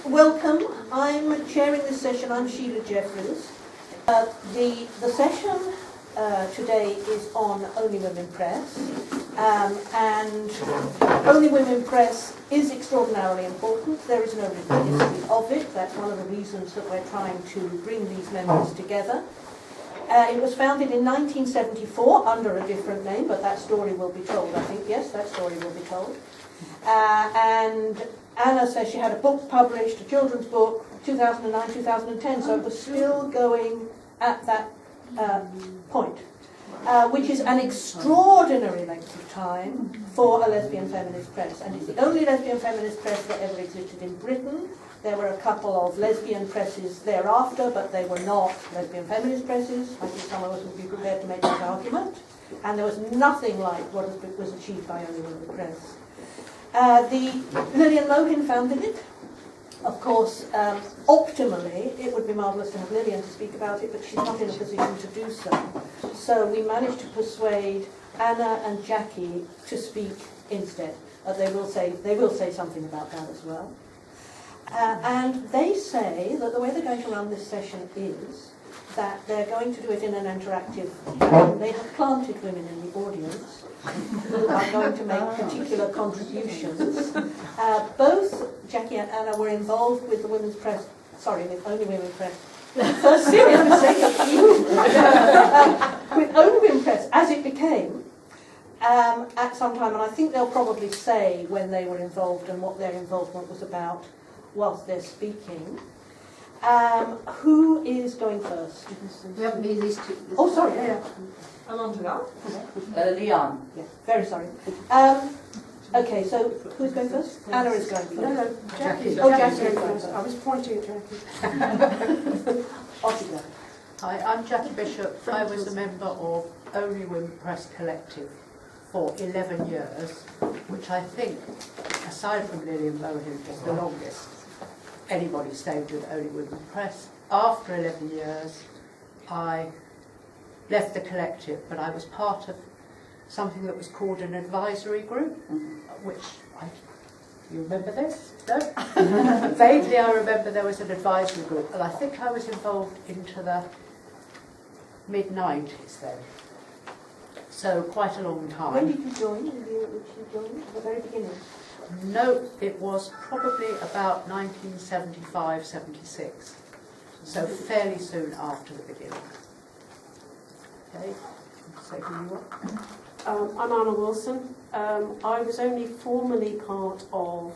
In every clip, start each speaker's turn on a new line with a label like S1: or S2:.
S1: Welcome. I'm chairing this session. I'm Sheila Jeffries. The session today is on Onlywomen Press, and Onlywomen Press is extraordinarily important. There is no history of it. That's one of the reasons that we're trying to bring these members together. It was founded in 1974 under a different name, but that story will be told, I think. Yes, that story will be told. And Anna says she had a book published, a children's book, 2009, 2010, so it was still going at that point, which is an extraordinary length of time for a lesbian feminist press. And it's the only lesbian feminist press that ever existed in Britain. There were a couple of lesbian presses thereafter, but they were not lesbian feminist presses. I think some of us would be prepared to make that argument. And there was nothing like what was achieved by Onlywomen Press. Lillian Mohin founded it. Of course, optimally, it would be marvellous to have Lillian to speak about it, but she's not in a position to do so. So we managed to persuade Anna and Jackie to speak instead. They will say something about that as well. And they say that the way they're going to run this session is that they're going to do it in an interactive way. They have planted women in the audience who are going to make particular contributions. Both Jackie and Anna were involved with the Women's Press, with Onlywomen Press. First serious mistake of you. With Onlywomen Press, as it became, at some time, and I think they'll probably say when they were involved and what their involvement was about whilst they're speaking. Who is going first?
S2: We haven't been these two.
S1: Oh, sorry, yeah.
S3: I'm on to go.
S2: Leon.
S1: Yeah, very sorry. Okay, so who's going first? Anna is going first.
S3: No, Jackie.
S1: Oh, Jackie's going
S3: first.
S1: first.
S3: I was pointing at Jackie.
S1: Off you go.
S4: Hi, I'm Jackie Bishop. I was a member of Onlywomen Press Collective for 11 years, which I think, aside from Lillian Mohin, is the longest anybody stayed with Onlywomen Press. After 11 years, I left the collective, but I was part of something that was called an advisory group, which you remember this? No? Vaguely I remember there was an advisory group, and I think I was involved into the mid-90s then. So quite a long time.
S1: When did you join? The year at which you joined? At the very beginning?
S4: No, it was probably about 1975, 76. So fairly soon after the beginning. Okay, so who you are?
S3: I'm Anna Wilson. I was only formally part of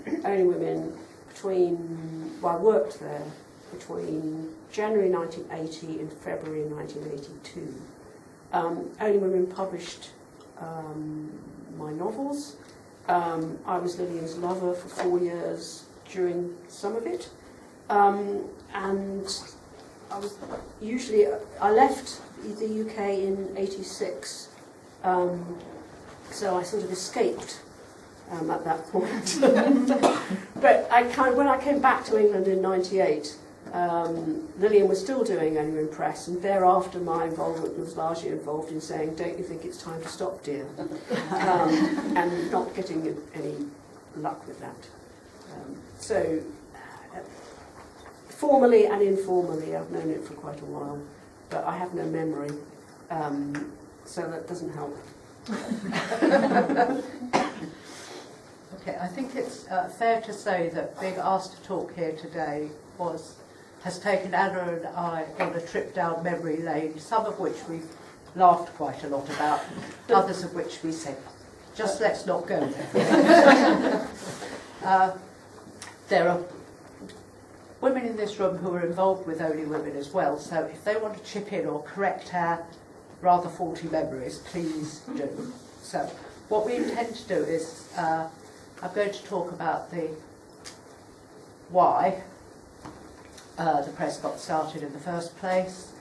S3: Onlywomen I worked there between January 1980 and February 1982. Onlywomen published my novels. I was Lillian's lover for 4 years during some of it. And I left the UK in '86, so I sort of escaped at that point. But when I came back to England in '98, Lillian was still doing Onlywomen Press, and thereafter my involvement was largely involved in saying, "Don't you think it's time to stop, dear?" And not getting any luck with that. So, formally and informally, I've known it for quite a while, but I have no memory, so that doesn't help.
S4: Okay, I think it's fair to say that being asked to talk here today has taken Anna and I on a trip down memory lane, some of which we've laughed quite a lot about, others of which we said, just let's not go there. There are women in this room who are involved with Onlywomen as well, so if they want to chip in or correct our rather faulty memories, please do. So what we intend to do is, I'm going to talk about the why the press got started in the first place.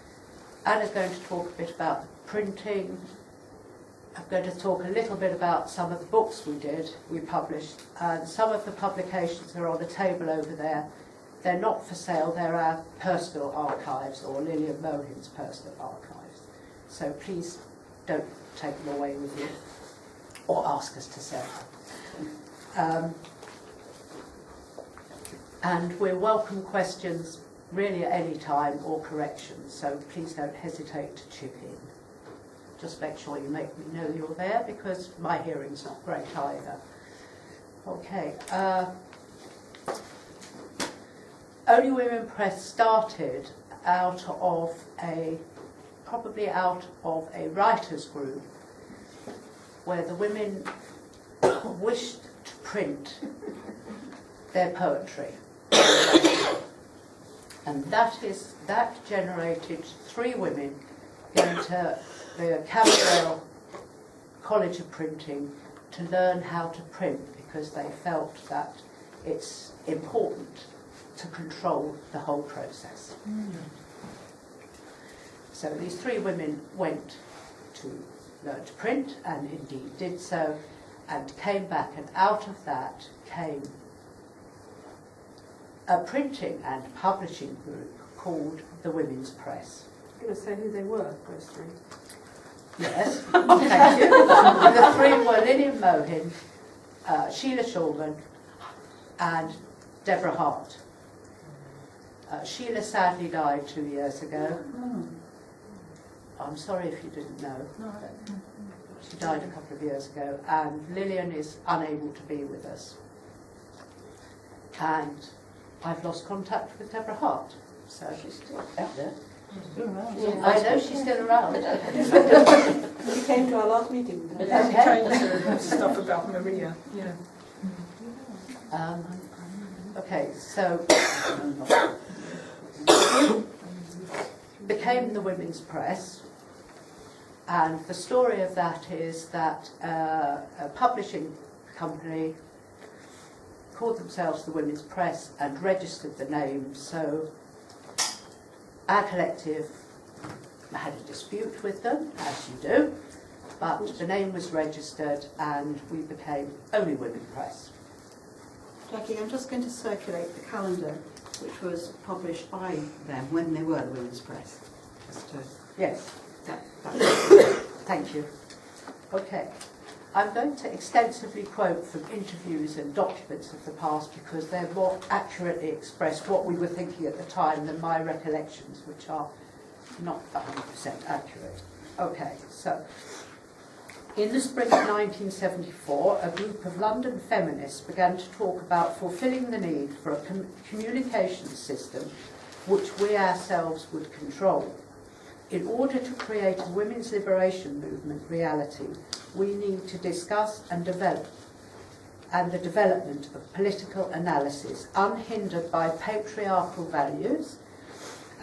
S4: Anna's going to talk a bit about the printing. I'm going to talk a little bit about some of the books we published, and some of the publications are on a table over there. They're not for sale, they're our personal archives, or Lillian Mohin's personal archives. So please don't take them away with you, or ask us to sell them. And we welcome questions really at any time or corrections, so please don't hesitate to chip in. Just make sure you make me know you're there, because my hearing's not great either. Okay. Onlywomen Press started probably out of a writers' group where the women wished to print their poetry. And that generated 3 women going to the Camberwell College of Printing to learn how to print, because they felt that it's important to control the whole process. So these 3 women went to learn to print, and indeed did so, and came back, and out of that came a printing and publishing group called the Women's Press.
S3: I'm going to say who they were, those 3.
S4: Yes, thank you. The 3 were Lillian Mohin, Sheila Shulman, and Deborah Hart. Sheila sadly died 2 years ago. I'm sorry if you didn't know. She died a couple of years ago, and Lillian is unable to be with us. And I've lost contact with Deborah Hart. So
S2: She's still out there.
S4: I know she's still around.
S1: She came to our last meeting.
S5: Changed stuff about Maria. Yeah.
S4: Okay, so became the Women's Press, and the story of that is that a publishing company called themselves the Women's Press and registered the name. So our collective had a dispute with them, as you do, but the name was registered and we became Onlywomen Press.
S6: Jackie, I'm just going to circulate the calendar which was published by them when they were the Women's Press. Just to
S4: Yes,
S6: that.
S4: thank you. Okay. I'm going to extensively quote from interviews and documents of the past, because they're more accurately express what we were thinking at the time than my recollections, which are not 100% accurate. Okay, so in the spring of 1974, a group of London feminists began to talk about fulfilling the need for a communication system which we ourselves would control. In order to create a women's liberation movement reality, we need to discuss and develop the development of political analysis unhindered by patriarchal values,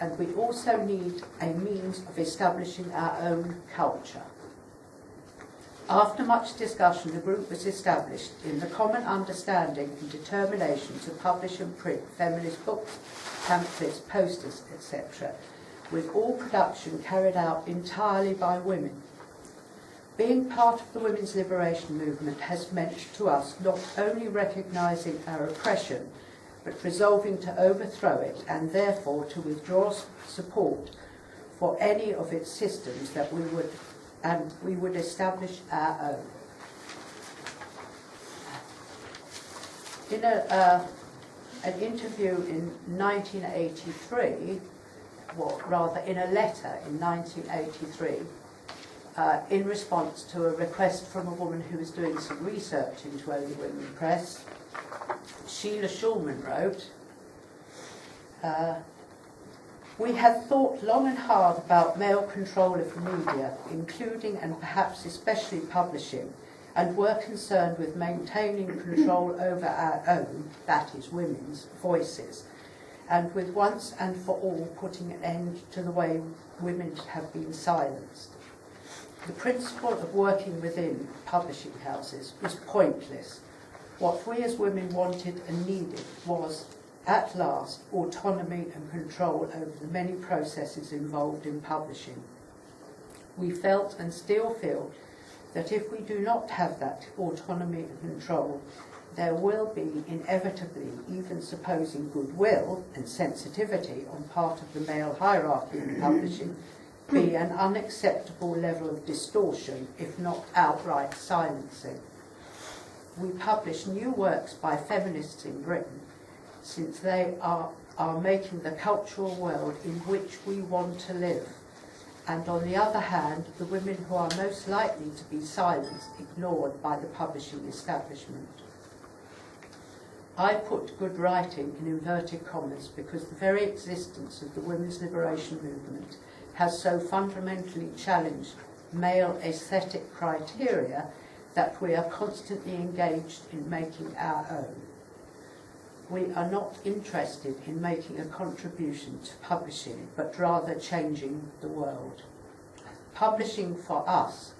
S4: and we also need a means of establishing our own culture. After much discussion, the group was established in the common understanding and determination to publish and print feminist books, pamphlets, posters, etc., with all production carried out entirely by women. Being part of the women's liberation movement has meant to us not only recognising our oppression, but resolving to overthrow it, and therefore to withdraw support for any of its systems that we would establish our own. In an interview in 1983, well, rather in a letter in 1983, in response to a request from a woman who was doing some research into Onlywomen Press, Sheila Shulman wrote, "We have thought long and hard about male control of the media, including and perhaps especially publishing, and were concerned with maintaining control over our own, that is women's, voices, and with once and for all putting an end to the way women have been silenced. The principle of working within publishing houses was pointless. What we as women wanted and needed was, at last, autonomy and control over the many processes involved in publishing. We felt and still feel that if we do not have that autonomy and control, there will be inevitably, even supposing goodwill and sensitivity on part of the male hierarchy in publishing, be an unacceptable level of distortion, if not outright silencing. We publish new works by feminists in Britain, since they are making the cultural world in which we want to live. And on the other hand, the women who are most likely to be silenced, ignored by the publishing establishment. I put good writing in inverted commas because the very existence of the women's liberation movement has so fundamentally challenged male aesthetic criteria that we are constantly engaged in making our own. We are not interested in making a contribution to publishing, but rather changing the world. Publishing for us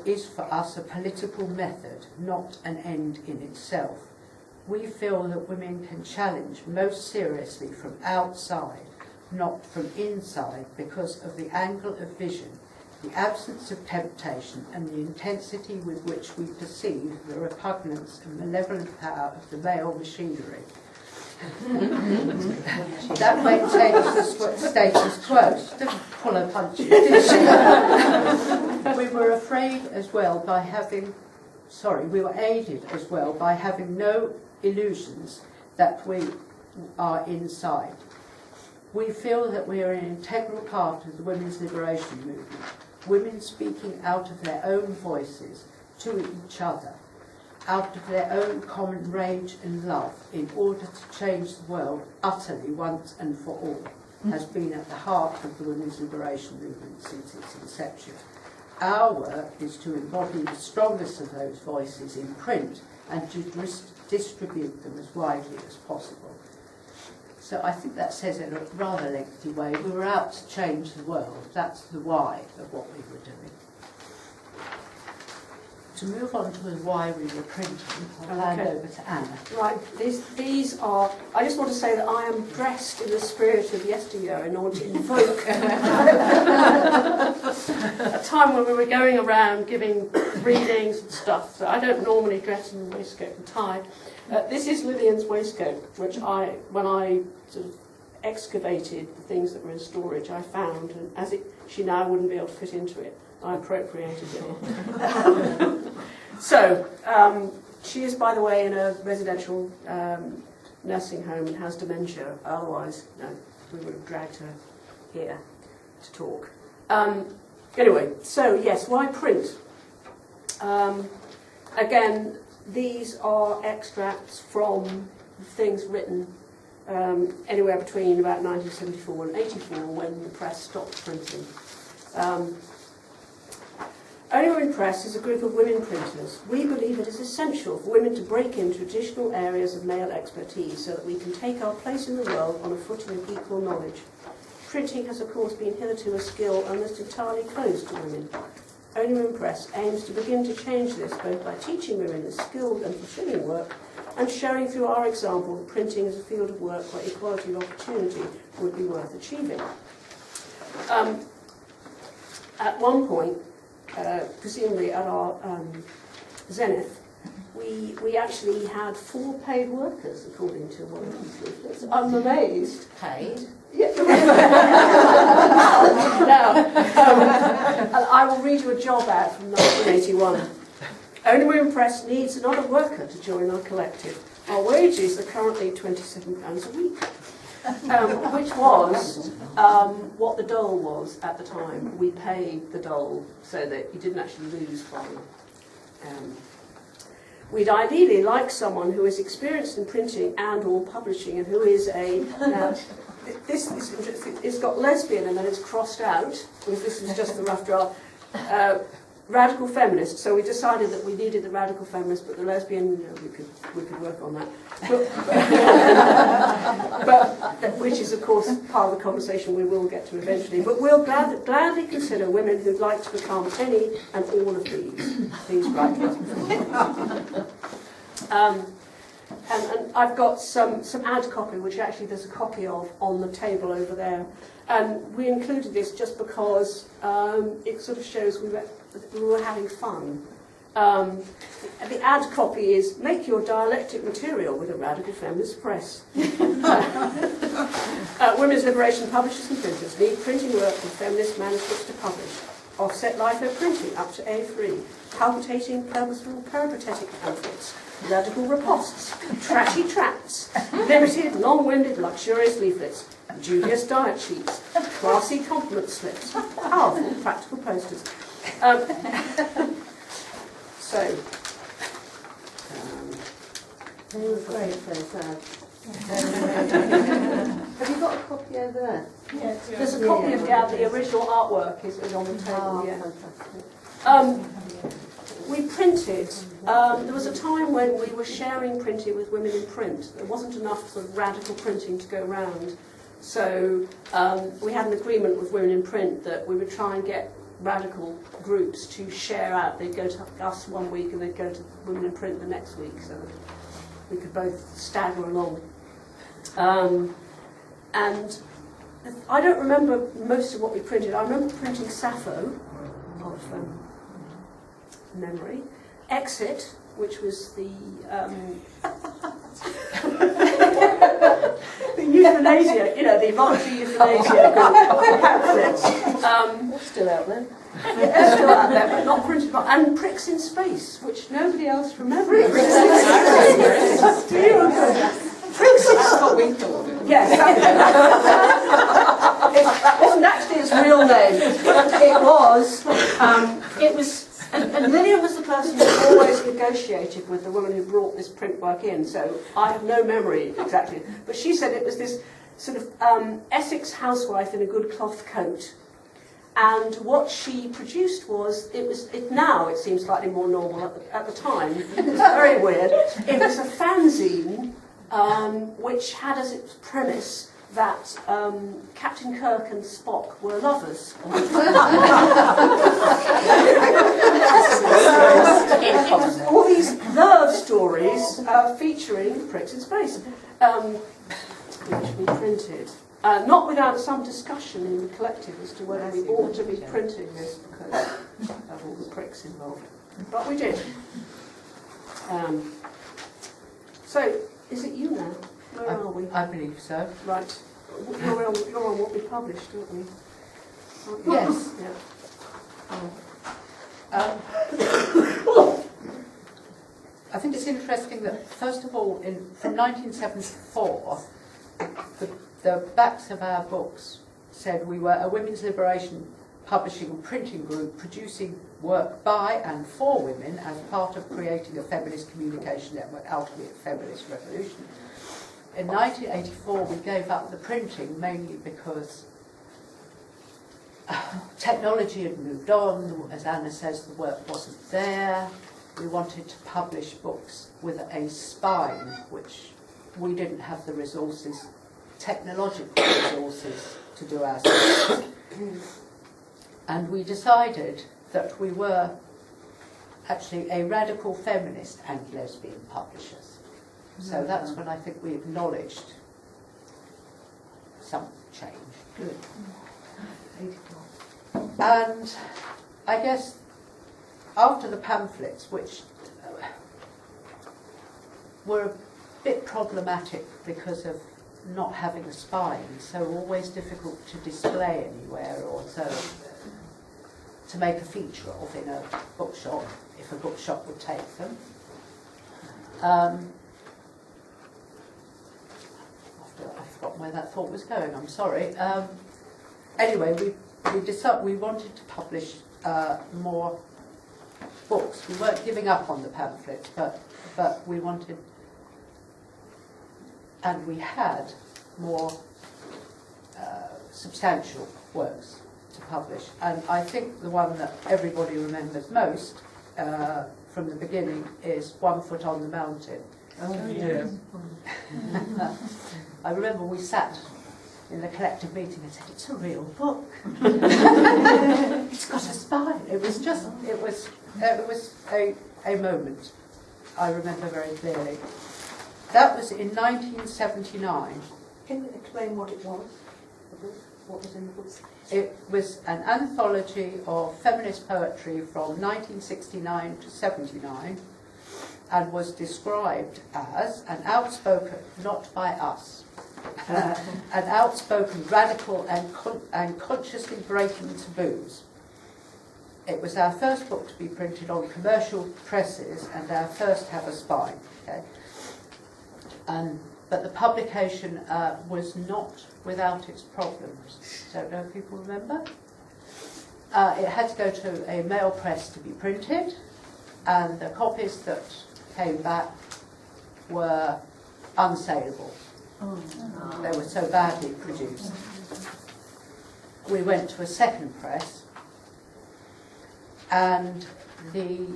S4: is for us a political method, not an end in itself. We feel that women can challenge most seriously from outside, not from inside, because of the angle of vision, the absence of temptation, and the intensity with which we perceive the repugnance and malevolent power of the male machinery. That maintains the status quo. She didn't pull her punches, did she? We were afraid as well by having, we were aided as well by having no illusions that we are inside. We feel that we are an integral part of the women's liberation movement, women speaking out of their own voices to each other, out of their own common rage and love, in order to change the world utterly once and for all, has been at the heart of the women's liberation movement since its inception. Our work is to embody the strongest of those voices in print and to distribute them as widely as possible. So I think that says in a rather lengthy way, we were out to change the world. That's the why of what we were doing. To move on to the why we were printing, I'll hand over to Anna.
S3: Right, these are, I just want to say that I am dressed in the spirit of yesteryear in order to invoke a time when we were going around giving readings and stuff, so I don't normally dress in a waistcoat and tie. This is Lillian's waistcoat, which when I sort of excavated the things that were in storage, I found, and she now wouldn't be able to fit into it, I appropriated it. So, she is, by the way, in a residential nursing home and has dementia. Otherwise, no, we would have dragged her here to talk. Anyway, so yes, why print? Again, these are extracts from things written anywhere between about 1974 and 84, when the press stopped printing. Onlywomen Press is a group of women printers. We believe it is essential for women to break into traditional areas of male expertise so that we can take our place in the world on a footing of equal knowledge. Printing has, of course, been hitherto a skill almost entirely closed to women. Onlywomen Press aims to begin to change this both by teaching women the skilled and fulfilling work and showing through our example that printing is a field of work where equality of opportunity would be worth achieving. At one point, presumably at our zenith, we actually had 4 paid workers, according to one of these leaflets. I'm amazed.
S2: Paid?
S3: Yeah. Now, and I will read you a job ad from 1981. Onlywomen Press needs another worker to join our collective. Our wages are currently £27 a week. Which was what the dole was at the time. We paid the dole so that you didn't actually lose from. We'd ideally like someone who is experienced in printing and or publishing and who is a... this is interesting. It's got lesbian and then it's crossed out, because this is just the rough draft. Radical feminist, so we decided that we needed the radical feminist, but the lesbian, we could work on that. But which is, of course, part of the conversation we will get to eventually. But we'll gladly consider women who'd like to become any and all of these. Please write to us. And I've got some ad copy, which actually there's a copy of on the table over there. And we included this just because it sort of shows we were having fun. The ad copy is, make your dialectic material with a radical feminist press. Women's liberation publishers and printers need printing work with feminist manuscripts to publish. offset litho printing up to A3, palpitating, purposeful, peripatetic pamphlets, radical ripostes, trashy tracts, limited, long-winded, luxurious leaflets, dubious diet sheets, classy compliment slips, powerful, practical posters.
S2: They were great, those ads. Have you got a copy over there?
S5: Yes.
S3: There's a copy of the original artwork is on the table.
S2: Oh,
S3: Yeah.
S2: fantastic.
S3: We printed. There was a time when we were sharing printing with Women in Print. There wasn't enough sort of radical printing to go round, so we had an agreement with Women in Print that we would try and get radical groups to share out. They'd go to us one week and they'd go to Women in Print the next week, so that we could both stagger along. And I don't remember most of what we printed. I remember printing Sappho of memory. Exit, which was the the euthanasia, the voluntary euthanasia pamphlets.
S2: Still out there.
S3: Yeah, still out there, but not printed. And Pricks in Space, which nobody else remembers. Do you? Pricks in
S5: That's what we thought.
S3: Yes. It wasn't actually his real name. It was, and Lillian was the person who always negotiated with the woman who brought this print work in, so I have no memory exactly. But she said it was this sort of Essex housewife in a good cloth coat. And what she produced was, now it seems slightly more normal, at the time, it was very weird. It was a fanzine which had as its premise that Captain Kirk and Spock were lovers. It was all these love stories featuring Pricks in Space, which we printed. Not without some discussion in the collective as to whether we ought to be printing this because of all the pricks involved. But we did. So, is it you now? Where are we?
S4: I believe so.
S3: Right. You're on what we published, aren't we?
S4: Yes.
S3: Yeah.
S4: I think it's interesting that, first of all, from 1974, the backs of our books said we were a women's liberation publishing and printing group producing work by and for women as part of creating a feminist communication network out of the feminist revolution. In 1984 we gave up the printing mainly because technology had moved on. As Anna says, the work wasn't there. We wanted to publish books with a spine, which we didn't have the resources, technological resources, to do ourselves. And we decided that we were actually a radical feminist and lesbian publishers. So that's when I think we acknowledged some change.
S2: Good.
S4: And I guess after the pamphlets, which were a bit problematic because of not having a spine, so always difficult to display anywhere or to make a feature of in a bookshop, if a bookshop would take them. I've forgotten where that thought was going, I'm sorry. Anyway, we decided we wanted to publish more books. We weren't giving up on the pamphlets, but we wanted, and we had more substantial works to publish. And I think the one that everybody remembers most from the beginning is 1 Foot on the Mountain.
S5: Oh, yeah.
S4: I remember we sat in the collective meeting and said, it's a real book. It's got a spine. It was a moment I remember very clearly. That was in 1979.
S1: Can you explain what it was? What was in the book?
S4: It was an anthology of feminist poetry from 1969 to 79 and was described as an outspoken, not by us, an outspoken, radical and consciously breaking taboos. it was our first book to be printed on commercial presses and our first to have a spine. Okay? But the publication was not without its problems. Don't know if people remember. It had to go to a male press to be printed, and the copies that came back were unsaleable. They were so badly produced. We went to a second press, and the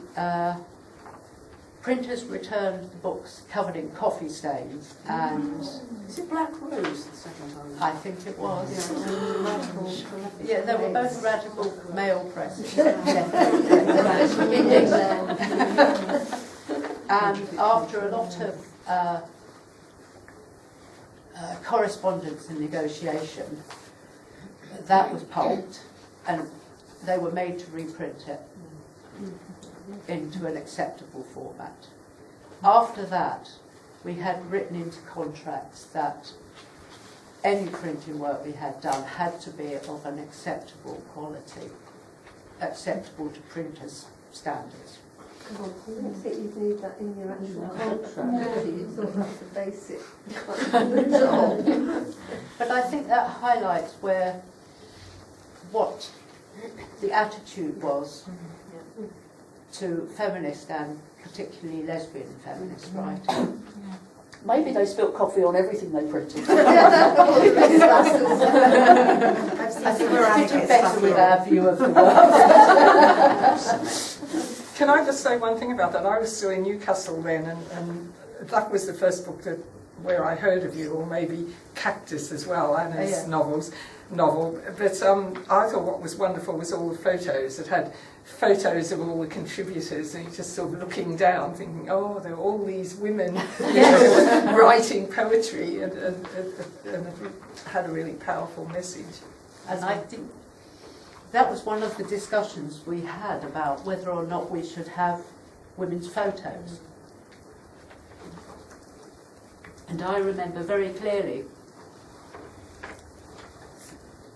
S4: printers returned the books covered in coffee stains, and
S3: Is it Black Rose the second time?
S4: I think it was.
S3: Yeah.
S4: Yeah, they were both radical male presses. And after a lot of correspondence and negotiation, that was pulped, and they were made to reprint it into an acceptable format. After that, we had written into contracts that any printing work we had done had to be of an acceptable quality, acceptable to printers' standards.
S2: I don't think you'd need that in your actual contract. It's all like the basic job.
S4: But I think that highlights what the attitude was to feminist and particularly lesbian feminist writing.
S5: Maybe they spilt coffee on everything they printed.
S4: I think we're fitting better with our view of the world.
S5: Can I just say one thing about that? I was still in Newcastle then, and that was the first book where I heard of you, or maybe Cactus as well, Anna's novel. But I thought what was wonderful was all the photos. It had photos of all the contributors, and you're just sort of looking down, thinking, oh, there are all these women writing poetry, and it had a really powerful message.
S4: And I think that was one of the discussions we had about whether or not we should have women's photos. And I remember very clearly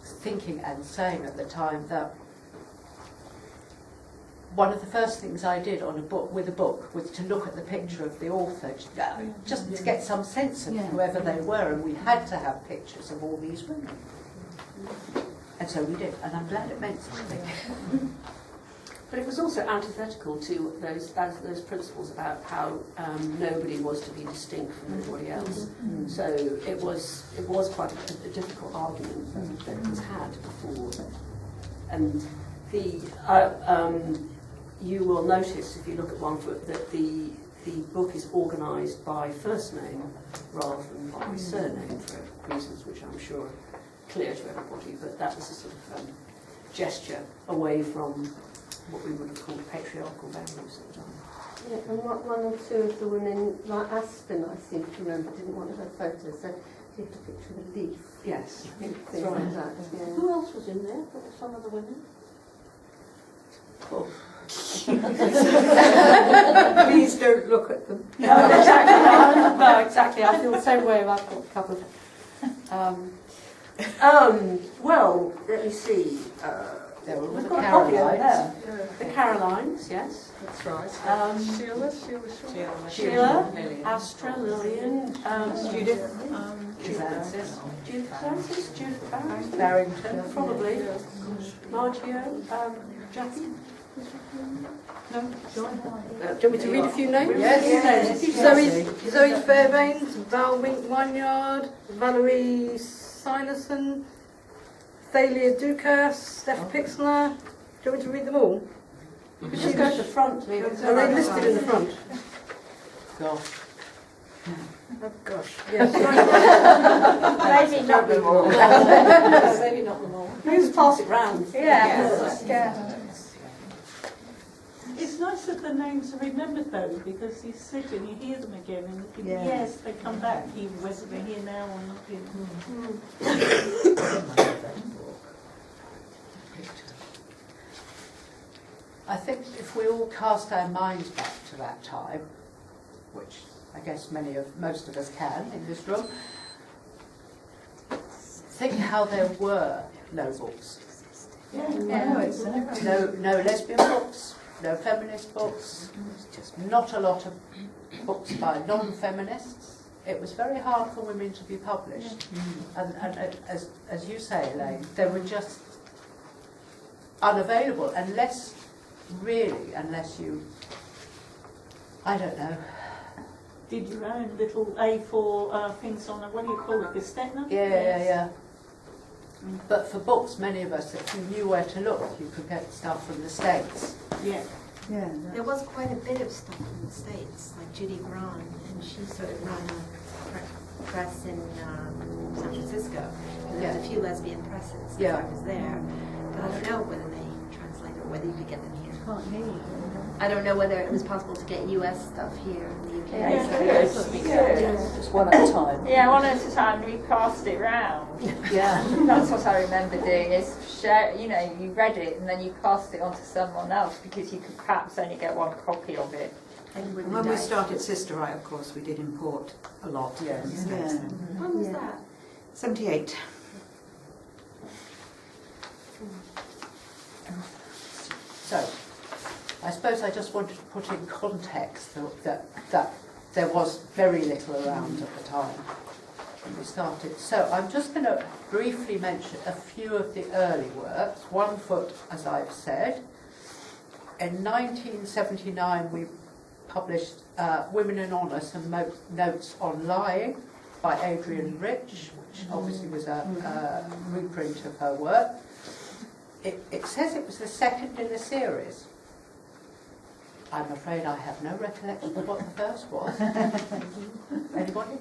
S4: thinking and saying at the time that one of the first things I did on a book was to look at the picture of the author, just to get some sense of whoever they were, and we had to have pictures of all these women. And so we did, and I'm glad it meant something.
S3: But it was also antithetical to those principles about how nobody was to be distinct from anybody else. So it was quite a difficult argument that was had before. And you will notice if you look at one foot that the book is organised by first name rather than by surname for reasons which I'm sure are clear to everybody. But that was a sort of gesture away from what we would have called patriarchal values at the time.
S2: Yeah, and one or two of the women, like Aspen, I seem to remember, didn't want her photos, so she had a picture of a leaf.
S3: Yes,
S2: Things
S3: that's right.
S2: like that, yeah.
S1: Who else was in there? What were some of the women?
S3: Oh.
S1: Please don't look at them.
S3: No, exactly. No, exactly. I feel the same way about a couple of. Well, let me see.
S4: There were all
S3: We've
S4: the
S3: got a copy over
S4: Carolites.
S3: there. The Carolines, yes.
S5: That's right.
S3: Sheila,
S4: Lillian.
S3: Astra, Lillian,
S1: Judith.
S3: Judith Francis, Judith Barrington,
S4: Barrington.
S3: probably. Margio, Jackie. No, John.
S7: Do you want me to read a few names?
S4: Yes.
S7: Zoe Fairbairns, Val Wynyard, Valerie Silerson, Thalia Dukas, Steph Pixner. Do you want me to read them all?
S3: You could just go to the front.
S7: Are they listed in the front?
S4: Gosh.
S7: Oh gosh, yes.
S1: Maybe not them all.
S3: Maybe not them all. Just pass it round.
S1: Yeah.
S8: It's nice that the names are remembered though, because you sit and you hear them again and you think, yes, they come back, even whether they're here now or not here.
S4: I think if we all cast our minds back to that time, which I guess most of us can in this room, think how there were no books. No lesbian books, no feminist books, not a lot of books by non-feminists. It was very hard for women to be published. And as you say, Elaine, they were just unavailable unless you, I don't know.
S8: Did your own little A4 things on, what do you call it, the Stetner?
S4: Yeah. But for books, many of us, if you knew where to look, you could get stuff from the States.
S8: Yeah.
S9: There was quite a bit of stuff in the States, like Judy Braun, and she sort of ran a press in San Francisco. And there was a few lesbian presses as I was there. But I don't know whether they translate or whether you could get them here.
S6: Can't hear you.
S9: I don't know whether it was possible to get US stuff here in the UK.
S5: Just one at a time.
S10: Yeah, one at a time. We passed it round.
S4: Yeah.
S10: That's what I remember doing. Is share. You know, you read it and then you passed it on to someone else because you could perhaps only get one copy of it.
S6: And when we started Sister Right, of course, we did import a lot.
S4: Yes.
S9: When was that?
S6: 78.
S4: So, I suppose I just wanted to put in context that there was very little around at the time when we started. So I'm just going to briefly mention a few of the early works. One Foot, as I've said. In 1979 we published Women in Honour, some notes on lying by Adrienne Rich, which obviously was a reprint of her work. It says it was the second in the series. I'm afraid I have no recollection of what the first was. Anybody?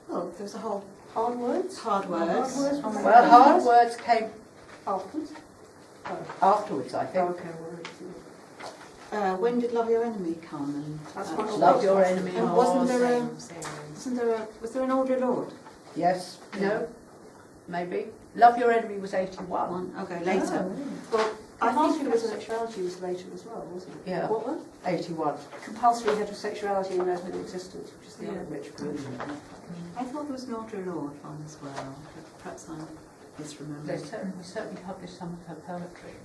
S6: Well, there was a whole
S3: Hard words?
S6: hard words.
S4: Well, Hard Words came
S3: Afterwards?
S4: afterwards, I think.
S3: Okay,
S6: When did Love Your Enemy come? And
S3: That's quite a
S4: Love
S3: lot.
S4: Your Enemy.
S6: And was there an Audre Lorde?
S4: Yes, no, maybe. Love Your Enemy was 81.
S6: One? Okay, later.
S3: Well,
S6: I
S3: compulsory
S6: think it was
S3: heterosexuality was later as well, wasn't it?
S4: Yeah.
S3: What was?
S4: 81.
S3: Compulsory heterosexuality in lesbian existence, which is the other rich group.
S6: I thought there was an Audre Lorde one as well, but perhaps I misremembered.
S4: We certainly published some of her poetry.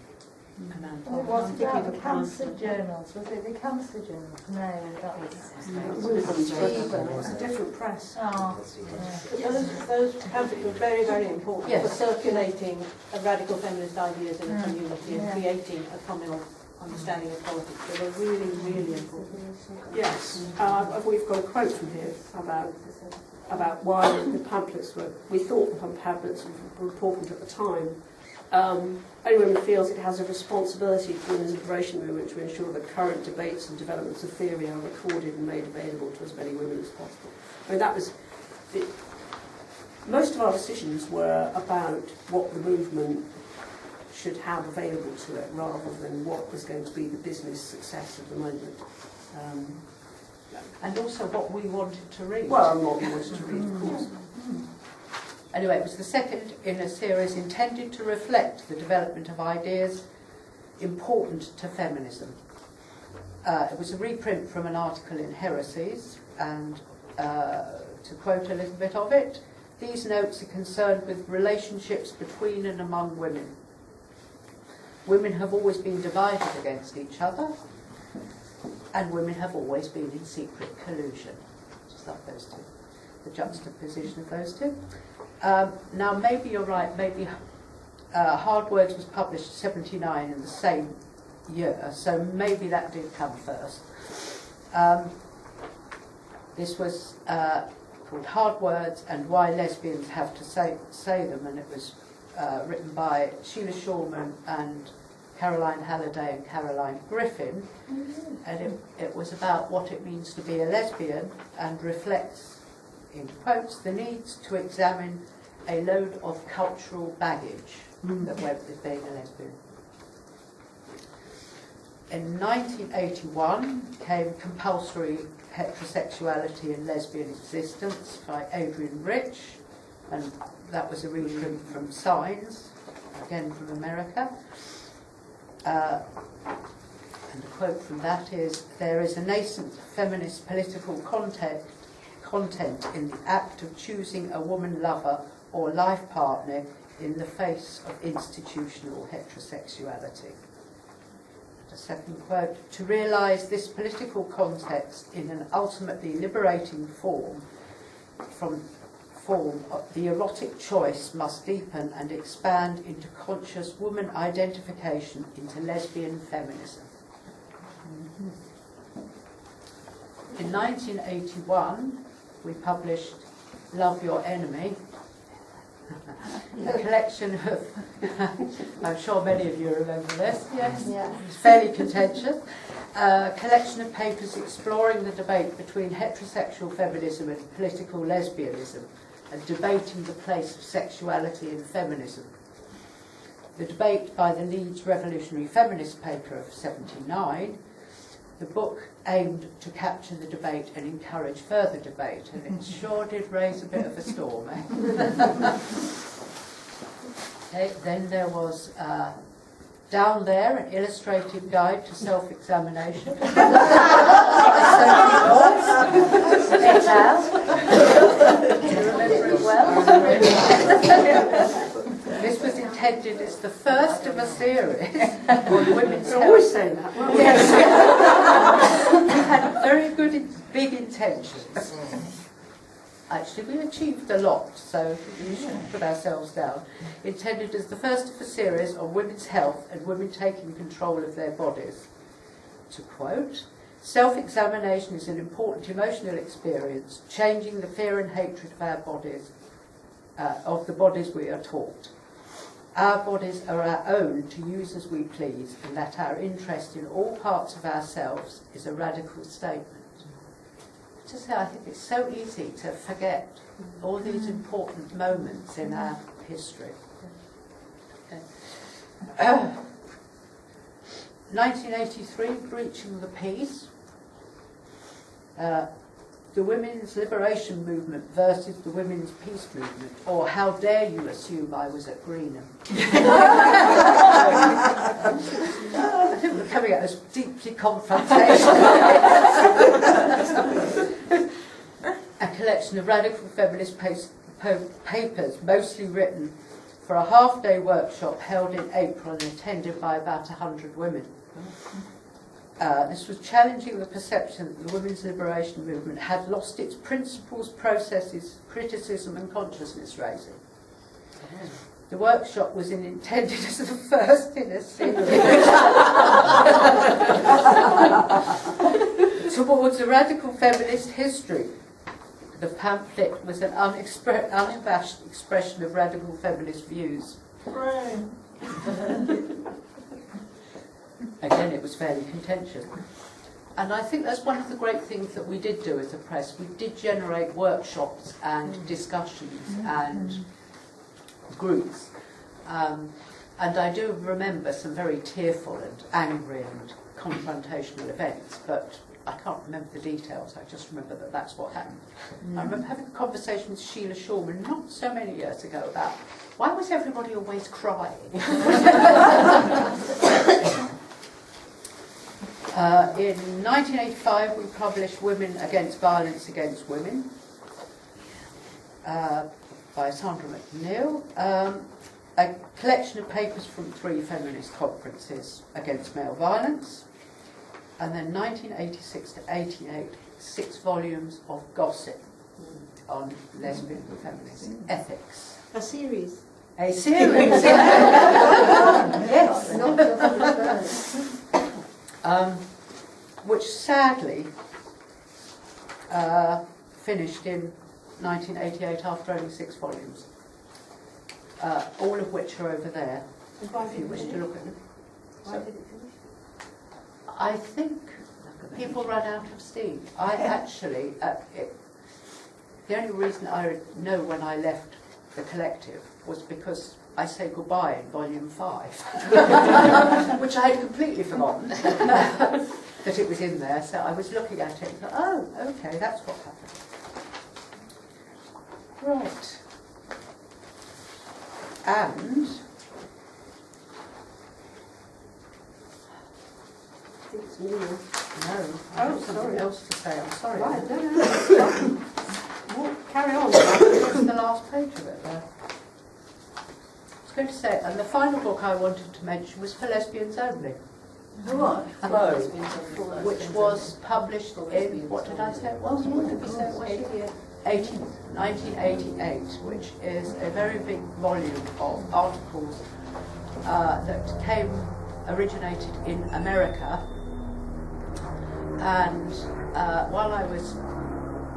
S4: And
S6: Oh,
S10: Was
S6: thinking
S10: that
S6: of
S10: the
S6: a
S10: cancer
S6: cancer.
S10: journals? Was it the cancer journals? No, that was.
S3: It's a different press.
S10: Oh,
S1: But those pamphlets were very, very important
S4: Yes.
S1: for circulating radical feminist ideas in the community and creating a communal understanding of politics. They were really, really important.
S3: Yes, we've got a quote from here about why the pamphlets were. We thought the pamphlets were important at the time. Onlywomen feels it has a responsibility to the liberation movement to ensure that current debates and developments of theory are recorded and made available to as many women as possible. I mean, that was most of our decisions were about what the movement should have available to it, rather than what was going to be the business success of the moment.
S4: and also what we wanted to read.
S3: Well, and what we wanted to read, of course.
S4: Anyway, it was the second in a series intended to reflect the development of ideas important to feminism. It was a reprint from an article in Heresies, and to quote a little bit of it, these notes are concerned with relationships between and among women. Women have always been divided against each other, and women have always been in secret collusion. Just like those two, the juxtaposition of those two. Now, maybe you're right, maybe Hard Words was published 79 in the same year, so maybe that did come first. This was called Hard Words and Why Lesbians Have to Say Them, and it was written by Sheila Shulman and Caroline Halliday and Caroline Griffin, and it was about what it means to be a lesbian and reflects, in quotes, the needs to examine a load of cultural baggage that went with being a lesbian. In 1981 came Compulsory Heterosexuality and Lesbian Existence by Adrienne Rich, and that was a reprint from Signs, again from America. And a quote from that is, "There is a nascent feminist political content in the act of choosing a woman lover or life partner in the face of institutional heterosexuality. A second quote, to realise this political context in an ultimately liberating form, the erotic choice must deepen and expand into conscious woman identification, into lesbian feminism. In 1981, we published Love Your Enemy, a collection of, I'm sure many of you remember this, yes, it's fairly contentious, a collection of papers exploring the debate between heterosexual feminism and political lesbianism, and debating the place of sexuality in feminism. The debate by the Leeds Revolutionary Feminist paper of '79, the book aimed to capture the debate and encourage further debate, and it sure did raise a bit of a storm. Then there was Down There, an illustrated guide to self-examination. It's out. Do you remember it well? This was intended as the first of a series on women's health.
S3: Always saying that.
S4: Yes. We had very good, big intentions. Actually, we achieved a lot, so we shouldn't put ourselves down. Intended as the first of a series on women's health and women taking control of their bodies. To quote, self-examination is an important emotional experience, changing the fear and hatred of our bodies, of the bodies we are taught. Our bodies are our own to use as we please, and that our interest in all parts of ourselves is a radical statement. To say, I think it's so easy to forget all these important moments in our history. 1983, Breaching the Peace. The women's liberation movement versus the women's peace movement, or how dare you assume I was at Greenham. I think we're coming at this deeply confrontational. A collection of radical feminist papers, mostly written for a half-day workshop held in April and attended by about 100 women. This was challenging the perception that the women's liberation movement had lost its principles, processes, criticism and consciousness raising. The workshop was intended as the first in a series towards a radical feminist history. The pamphlet was an unabashed expression of radical feminist views.
S8: Right.
S4: Again, it was fairly contentious. And I think that's one of the great things that we did do as a press. We did generate workshops and discussions and groups. And I do remember some very tearful and angry and confrontational events, but I can't remember the details. I just remember that that's what happened. I remember having a conversation with Sheila Shulman not so many years ago about why was everybody always crying? In 1985, we published Women Against Violence Against Women by Sandra McNeill, a collection of papers from 3 feminist conferences against male violence, and then 1986 to 88, 6 volumes of gossip on lesbian and feminist ethics.
S6: A series.
S4: A series! Yes. Which sadly finished in 1988 after only 6 volumes, all of which are over there, if you wish to look at them.
S3: Why did it finish?
S4: I think people ran out of steam. I actually, the only reason I know when I left the collective was because I say goodbye in volume 5, which I had completely forgotten that it was in there. So I was looking at it and thought, oh, okay, that's what happened. Right. And
S3: It's me.
S4: no, I have something else to say. I'm sorry.
S3: Right, no. Carry on.
S4: What's the last page of it there? going to say, and the final book I wanted to mention was For Lesbians Only.
S2: What?
S4: Which was published in, what did I say it was? What did we say it was? 1988, which is a very big volume of articles that originated in America. And while I was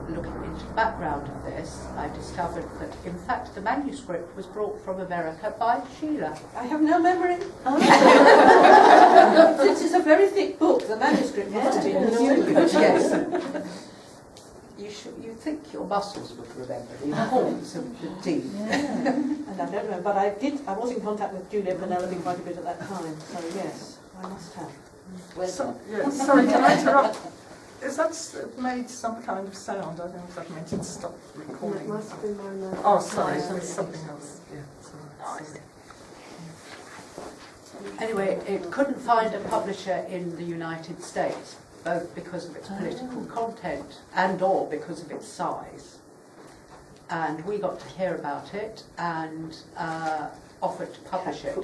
S4: looking into the background of this, I discovered that in fact the manuscript was brought from America by Sheila.
S1: I have no memory. This is a very thick book, the manuscript must have been huge.
S4: Yes. You'd think your muscles would remember the importance of the deed.
S1: And I don't know, but I was in contact with Julia Penelope quite a bit at that time, so yes, I must have.
S5: Sorry, can I interrupt? Is that made some kind of sound? I don't know if that meant it stopped recording.
S2: It must have been my
S5: Oh, sorry, it was something else. Yeah, sorry.
S4: Anyway, it couldn't find a publisher in the United States, both because of its political content and or because of its size. And we got to hear about it and offered to publish it.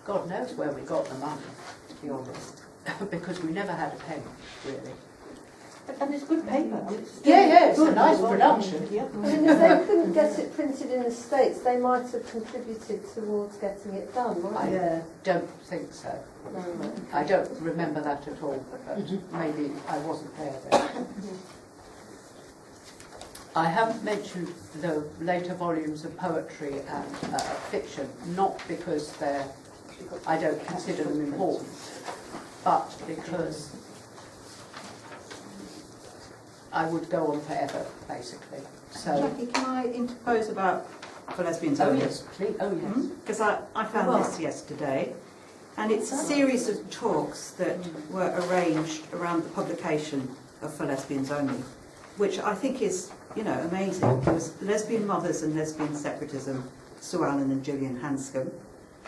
S4: God knows where we got the money, to be honest, because we never had a penny, really.
S1: And it's good paper.
S4: It's a nice production.
S1: Yeah.
S2: I mean, if they couldn't get it printed in the States, they might have contributed towards getting it done, right?
S4: I don't think so.
S2: No.
S4: I don't remember that at all, but maybe I wasn't there then. I haven't mentioned the later volumes of poetry and fiction, not because I don't consider them important, but because I would go on forever, basically. So,
S6: Jackie, can I interpose about For Lesbians
S4: oh
S6: Only?
S4: yes, please. Oh yes.
S6: Because I found this yesterday, and it's a series of talks that were arranged around the publication of For Lesbians Only, which I think is, amazing. There was Lesbian Mothers and Lesbian Separatism, Sue Allen and Gillian Hanscom,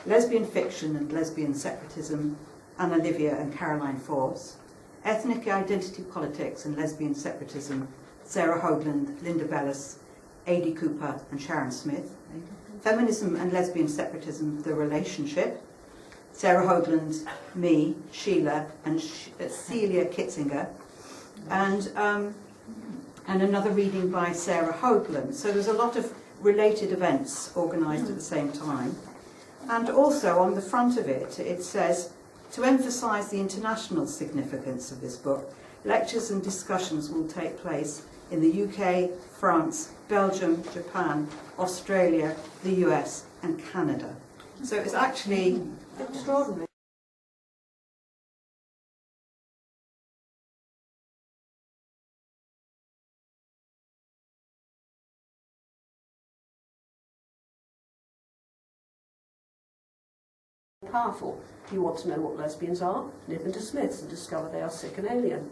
S6: Lesbian Fiction and Lesbian Separatism, Anna Livia and Caroline Force, Ethnic Identity Politics and Lesbian Separatism, Sarah Hoagland, Linda Bellis, Adi Cooper and Sharon Smith, Feminism and Lesbian Separatism, The Relationship, Sarah Hoagland, me, Sheila and Celia Kitzinger, and another reading by Sarah Hoagland. So there's a lot of related events organised at the same time. And also on the front of it, it says, to emphasise the international significance of this book, lectures and discussions will take place in the UK, France, Belgium, Japan, Australia, the US and Canada. So it's actually
S1: Extraordinary.
S3: Powerful. If you want to know what lesbians are, nip into Smith's and discover they are sick and alien.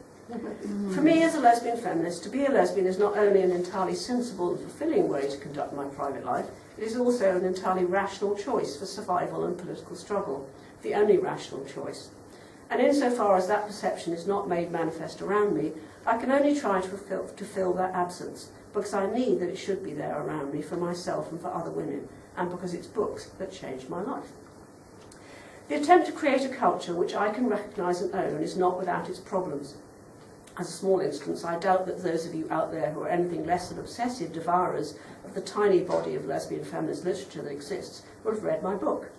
S3: For me, as a lesbian feminist, to be a lesbian is not only an entirely sensible and fulfilling way to conduct my private life, it is also an entirely rational choice for survival and political struggle, the only rational choice. And insofar as that perception is not made manifest around me, I can only try to fill that absence, because I need that it should be there around me for myself and for other women, and because it's books that changed my life. The attempt to create a culture which I can recognise and own is not without its problems. As a small instance, I doubt that those of you out there who are anything less than obsessive devourers of the tiny body of lesbian feminist literature that exists would have read my book.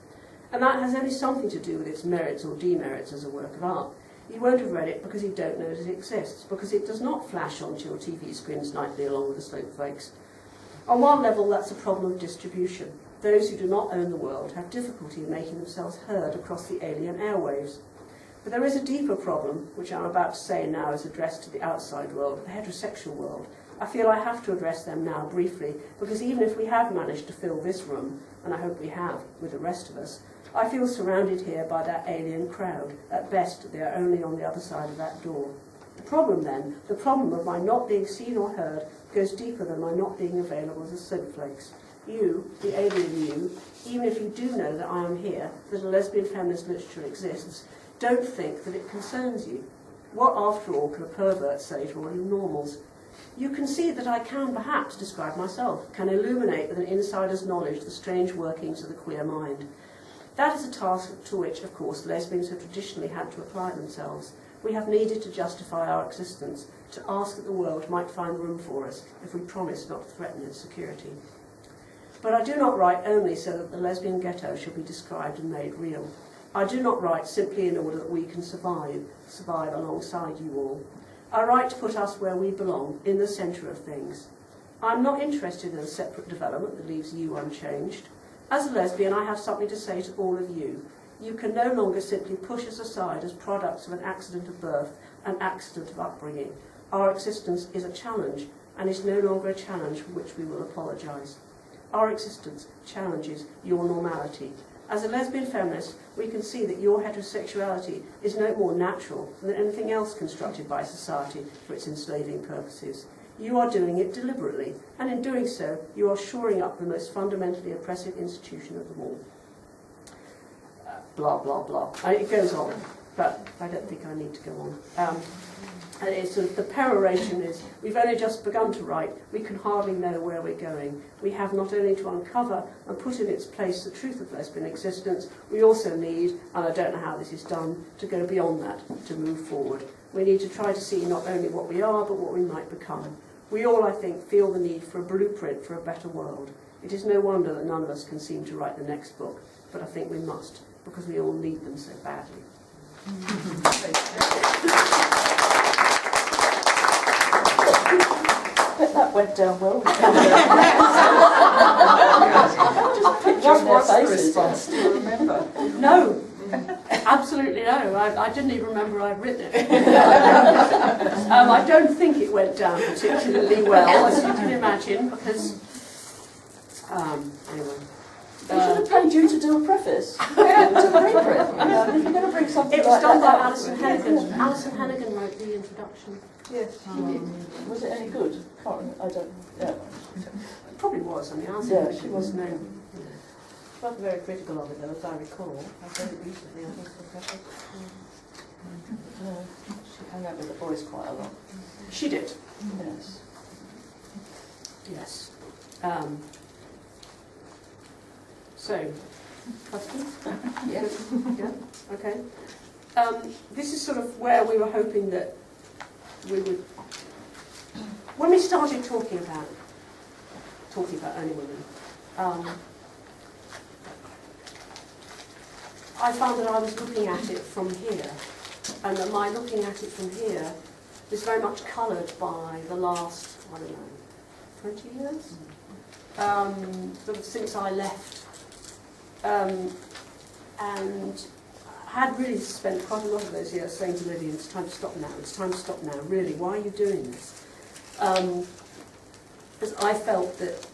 S3: And that has only something to do with its merits or demerits as a work of art. You won't have read it because you don't know that it exists, because it does not flash onto your TV screens nightly along with the snowflakes. On one level, that's a problem of distribution. Those who do not own the world have difficulty in making themselves heard across the alien airwaves. But there is a deeper problem, which I'm about to say now is addressed to the outside world, the heterosexual world. I feel I have to address them now briefly, because even if we have managed to fill this room, and I hope we have, with the rest of us, I feel surrounded here by that alien crowd. At best, they are only on the other side of that door. The problem then, the problem of my not being seen or heard, goes deeper than my not being available as a snowflakes. You, the alien you, even if you do know that I am here, that a lesbian feminist literature exists, don't think that it concerns you. What, after all, can a pervert say to all you normals? You can see that I can perhaps describe myself, can illuminate with an insider's knowledge the strange workings of the queer mind. That is a task to which, of course, lesbians have traditionally had to apply themselves. We have needed to justify our existence, to ask that the world might find room for us if we promise not to threaten its security. But I do not write only so that the lesbian ghetto shall be described and made real. I do not write simply in order that we can survive alongside you all. I write to put us where we belong, in the centre of things. I am not interested in a separate development that leaves you unchanged. As a lesbian, I have something to say to all of you. You can no longer simply push us aside as products of an accident of birth, an accident of upbringing. Our existence is a challenge, and is no longer a challenge for which we will apologise. Our existence challenges your normality. As a lesbian feminist, we can see that your heterosexuality is no more natural than anything else constructed by society for its enslaving purposes. You are doing it deliberately, and in doing so, you are shoring up the most fundamentally oppressive institution of them all. Blah, blah, blah. It goes on, but I don't think I need to go on. And it's sort of the peroration is, we've only just begun to write, we can hardly know where we're going. We have not only to uncover and put in its place the truth of lesbian existence, we also need, and I don't know how this is done, to go beyond that, to move forward. We need to try to see not only what we are, but what we might become. We all, I think, feel the need for a blueprint for a better world. It is no wonder that none of us can seem to write the next book, but I think we must, because we all need them so badly.
S8: That went down well.
S5: What was the response? Do you remember?
S3: No, absolutely no. I didn't even remember I'd written it. I don't think it went down particularly well, as you can imagine, because anyway.
S8: They should have paid you to do a preface. To the paper. If you're going to bring something
S3: It was done by
S8: that
S3: Alison Hannigan. Alison Hannigan wrote the introduction.
S8: Yes, she did. Was it any good? Can't remember. I don't. Yeah.
S3: It probably was. I mean, Alison
S8: Yeah,
S3: Hannigan
S8: she
S3: was
S8: was.
S3: known.
S1: She wasn't very critical of it, though, as I recall. I've read it recently, I think.
S8: No, she hung out with the boys quite a lot.
S3: She did.
S8: Yes.
S3: Yes. So, questions? Yes. Yeah. Okay. This is sort of where we were hoping that we would. When we started talking about Only Women, I found that I was looking at it from here, and that my looking at it from here is very much coloured by the last, I don't know, 20 years, sort of since I left. And I had really spent quite a lot of those years saying to Lydia, it's time to stop now, it's time to stop now, really, why are you doing this? Because I felt that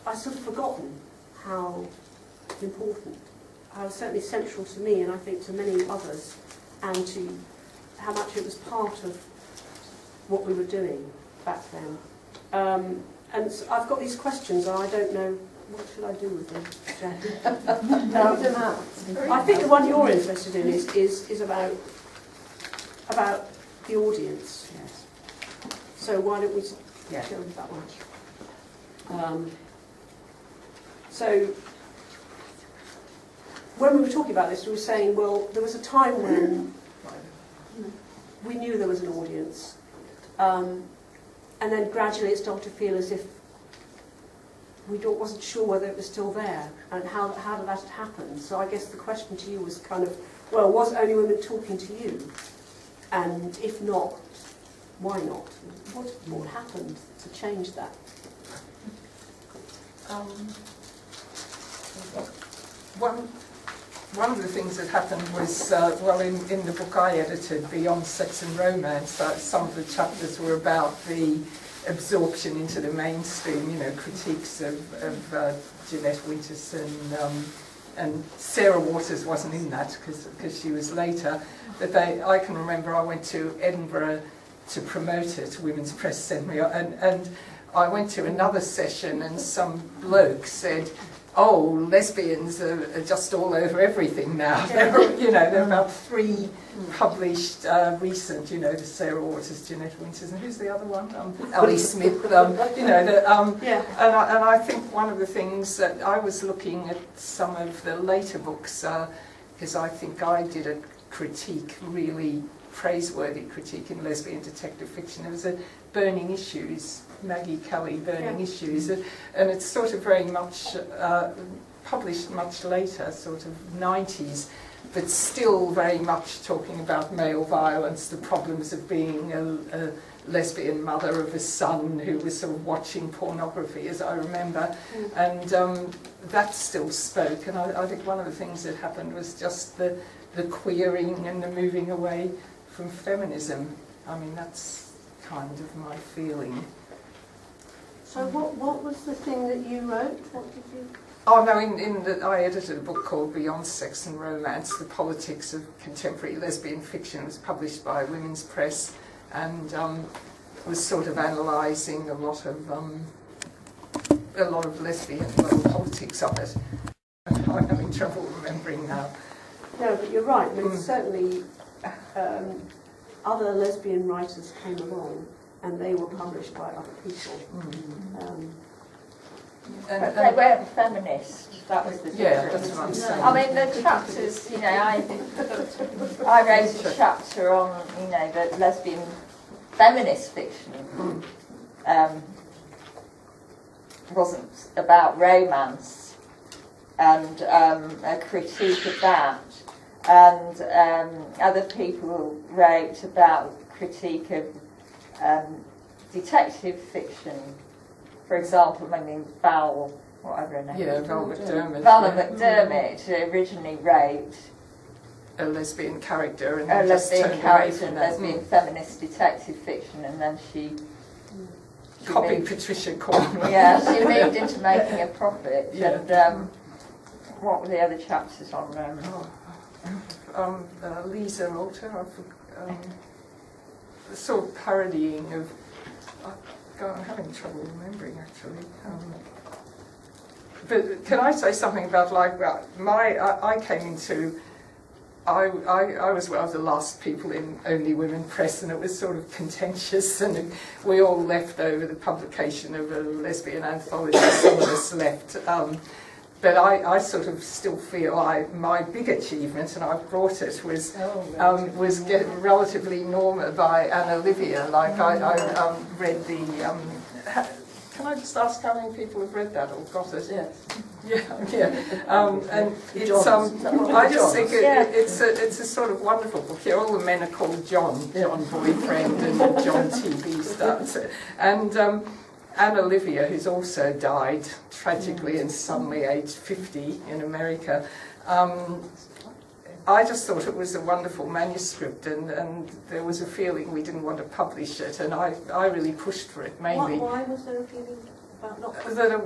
S3: I'd sort of forgotten how important, how certainly central to me, and I think to many others, and to how much it was part of what we were doing back then. And so I've got these questions, and I don't know, what should I do with them, Jackie? I think the one you're interested in is about the audience.
S6: Yes.
S3: So why don't we
S6: Yeah.
S3: go with that one? So when we were talking about this, we were saying, well, there was a time when we knew there was an audience. And then gradually it started to feel as if we wasn't sure whether it was still there, and how did that happen? So I guess the question to you was kind of, well, was Only Women talking to you? And if not, why not? What happened to change that?
S5: One of the things that happened was, in the book I edited, Beyond Sex and Romance, some of the chapters were about the absorption into the mainstream, critiques of Jeanette Winterson, and Sarah Waters wasn't in that because she was later. But I can remember I went to Edinburgh to promote it. Women's Press sent me, and I went to another session, and some bloke said, oh, lesbians are just all over everything now. There are about 3 published recent, the Sarah Waters, Jeanette Winters, and who's the other one? Ellie Smith. And I think one of the things that I was looking at some of the later books, because I think I did a critique, really praiseworthy critique in lesbian detective fiction. There was a Burning Issues, Maggie Kelly, Burning Issues, and it's sort of very much published much later, sort of 90s, but still very much talking about male violence, the problems of being a lesbian mother of a son who was sort of watching pornography, as I remember, and that still spoke. And I think one of the things that happened was just the queering and the moving away from feminism. I mean, that's kind of my feeling.
S3: So what was the thing that you wrote? What did you...
S5: Oh no, I edited a book called Beyond Sex and Romance, The Politics of Contemporary Lesbian Fiction. It was published by Women's Press, and was sort of analysing a lot of lesbian politics of it. I'm having trouble remembering now.
S3: No, but you're right. I mean, certainly other lesbian writers came along, and they were published by other people.
S10: But they weren't feminist, that was the difference.
S5: Yeah, that's what I'm saying.
S10: I mean, the chapters, I wrote a chapter on, the lesbian feminist fiction wasn't about romance, and a critique of that. And other people wrote about critique of detective fiction. For example, Val, whatever her name is.
S5: Yeah, Val McDermott.
S10: Val McDermott originally wrote
S5: a lesbian character, and
S10: a lesbian character,
S5: and
S10: lesbian feminist detective fiction, and then she
S5: copied Patricia Cornwell.
S10: Yeah, she moved into making a profit.
S5: Yeah.
S10: And what were the other chapters on
S5: Lisa Alter, sort of parodying of. I'm having trouble remembering actually. But can I say something about I came into. I was one of the last people in Onlywomen Press, and it was sort of contentious, and we all left over the publication of a lesbian anthology. Some of us left. But I sort of still feel my big achievement, and I've brought it, was get Relatively Norma by Anna Livia. I read the. Can I just ask how many people have read that or got it? Yes. And it's I just think it's a sort of wonderful book. Here, all the men are called John Boyfriend and John TV stuff, and. Anna Livia, who's also died tragically and suddenly aged 50 in America, I just thought it was a wonderful manuscript, and there was a feeling we didn't want to publish it, and I really pushed for it mainly.
S3: Why was there a feeling about not publishing?
S5: That it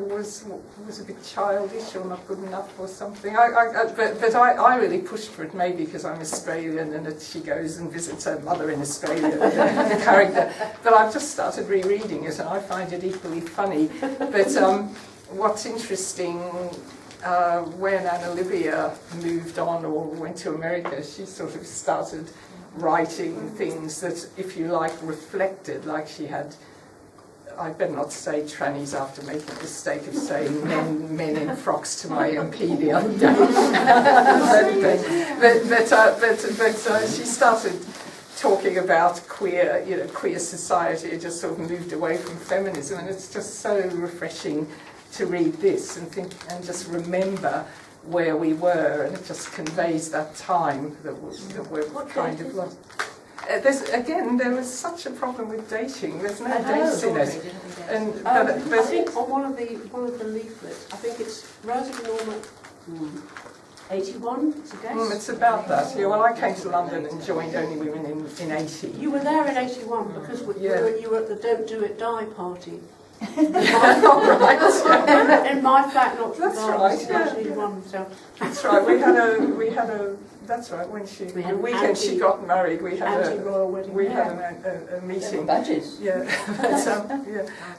S5: was a bit childish or not good enough or something. But I really pushed for it, maybe because I'm Australian and she goes and visits her mother in Australia, the character. But I've just started rereading it, and I find it equally funny. But what's interesting, when Anna Livia moved on or went to America, she sort of started writing things that, if you like, reflected, like she had. I better not say trannies after making the mistake of saying men in frocks to my MP the other day. but she started talking about queer society. It just sort of moved away from feminism, and it's just so refreshing to read this and think and just remember where we were, and it just conveys that time that we're kind of lost. There was such a problem with dating. There's no dates in it.
S3: I think on one of the leaflets, I think it's Relatively Norma 81, it's a guess?
S5: It's about that. Yeah, well, I came to London and joined Onlywomen in 80.
S3: You were there in 81 because you were at the Don't Do It Die party. In my flat, not
S5: That's right. That's right. We had a. That's right. When the weekend she got married, we had
S3: anti-royal wedding.
S5: We had a meeting.
S10: Badges.
S5: Yeah.
S9: How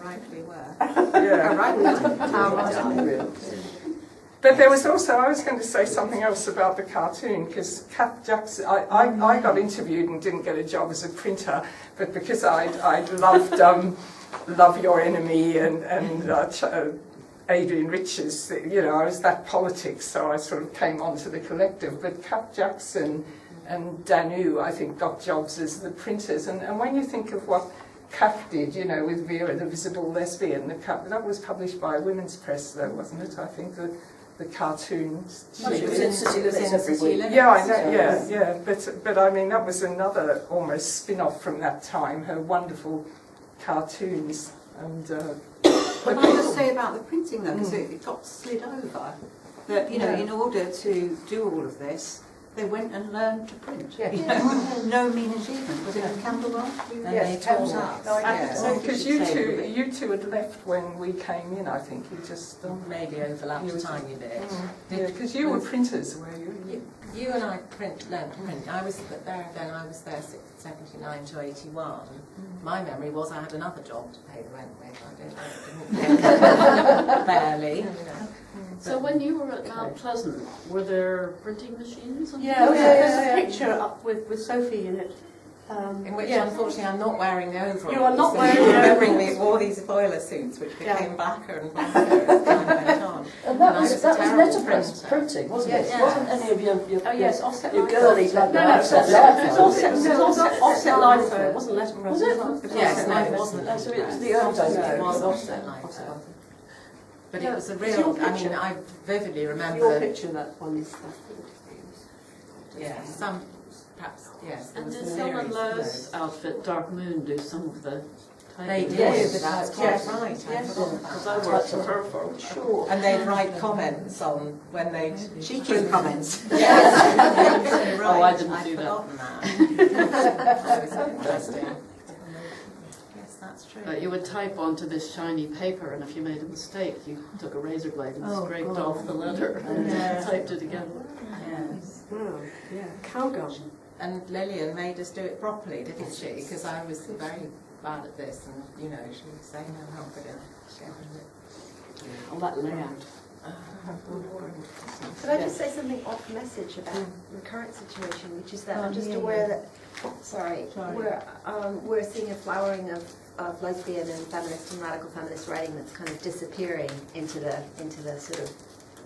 S9: right we were.
S5: Yeah.
S9: How right we were. How right we were.
S5: But there was also, I was going to say something else about the cartoon, because Kath Jackson, I got interviewed and didn't get a job as a printer, but because I'd loved Love Your Enemy and Adrian Rich's, you know, I was that politics, so I sort of came onto the collective. But Kath Jackson and Danu, I think, got jobs as the printers. And when you think of what Kath did, you know, with Vera, the Visible Lesbian, that was published by Women's Press, though, wasn't it? I think the cartoons.
S3: Well, it was in City Limits every week.
S5: Yeah, I know. Yeah. But I mean, that was another almost spin-off from that time. Her wonderful cartoons and.
S6: What I just say about the printing though, because it got slid over. That you know, in order to do all of this, they went and learned to print.
S5: Yeah.
S6: You know, no mean achievement. Was it at Camberwell?
S5: Yes, because
S6: Yeah.
S5: you two had left when we came in. I think you just
S11: maybe overlapped a tiny bit.
S5: Yeah, because you were printers, were you?
S11: You and I learned to print. I was there then. I was there 79 to 81. My memory was I had another job to pay the rent with. I didn't barely.
S3: So when you were at Mount Pleasant, were there printing machines?
S7: There's a picture up with Sophie in it.
S11: In which, unfortunately, I'm not wearing the overalls.
S7: You are not
S11: so
S7: wearing the overalls.
S11: We wore these boiler suits, which became blacker and blacker as time went on.
S3: And that was letterpress printing, wasn't it?
S11: Yes.
S3: Wasn't any of your
S7: offset
S3: your
S7: line.
S3: girly like
S7: No,
S3: it was offset litho. It wasn't letterpress.
S11: Was it? Yes, no, it wasn't.
S3: So it was the early days.
S11: It was offset litho. But it was a real, I mean, I vividly remember.
S3: Your picture, that one is
S11: yeah, some, perhaps, yes.
S3: And did Selma Lowe's outfit, Dark Moon, do some of the
S11: They did,
S3: yes,
S11: that's quite right.
S3: because I worked for her for sure.
S11: And they'd write comments on when they'd...
S6: Cheeky comments.
S11: Yes.
S3: Oh, I didn't do
S11: that. That was interesting. Yes, that's true.
S3: But you would type onto this shiny paper, and if you made a mistake, you took a razor blade and scraped off the letter and typed it again.
S11: Yes.
S3: Oh, yeah. Cowgum.
S11: And Lillian made us do it properly, didn't she? Because I was very bad at this, and you know, she would say, "No, how good she ever did."
S3: All that layout.
S9: Could I just say something off message about the current situation, which is that I'm just aware that, we're seeing a flowering of lesbian and feminist and radical feminist writing that's kind of disappearing into the sort of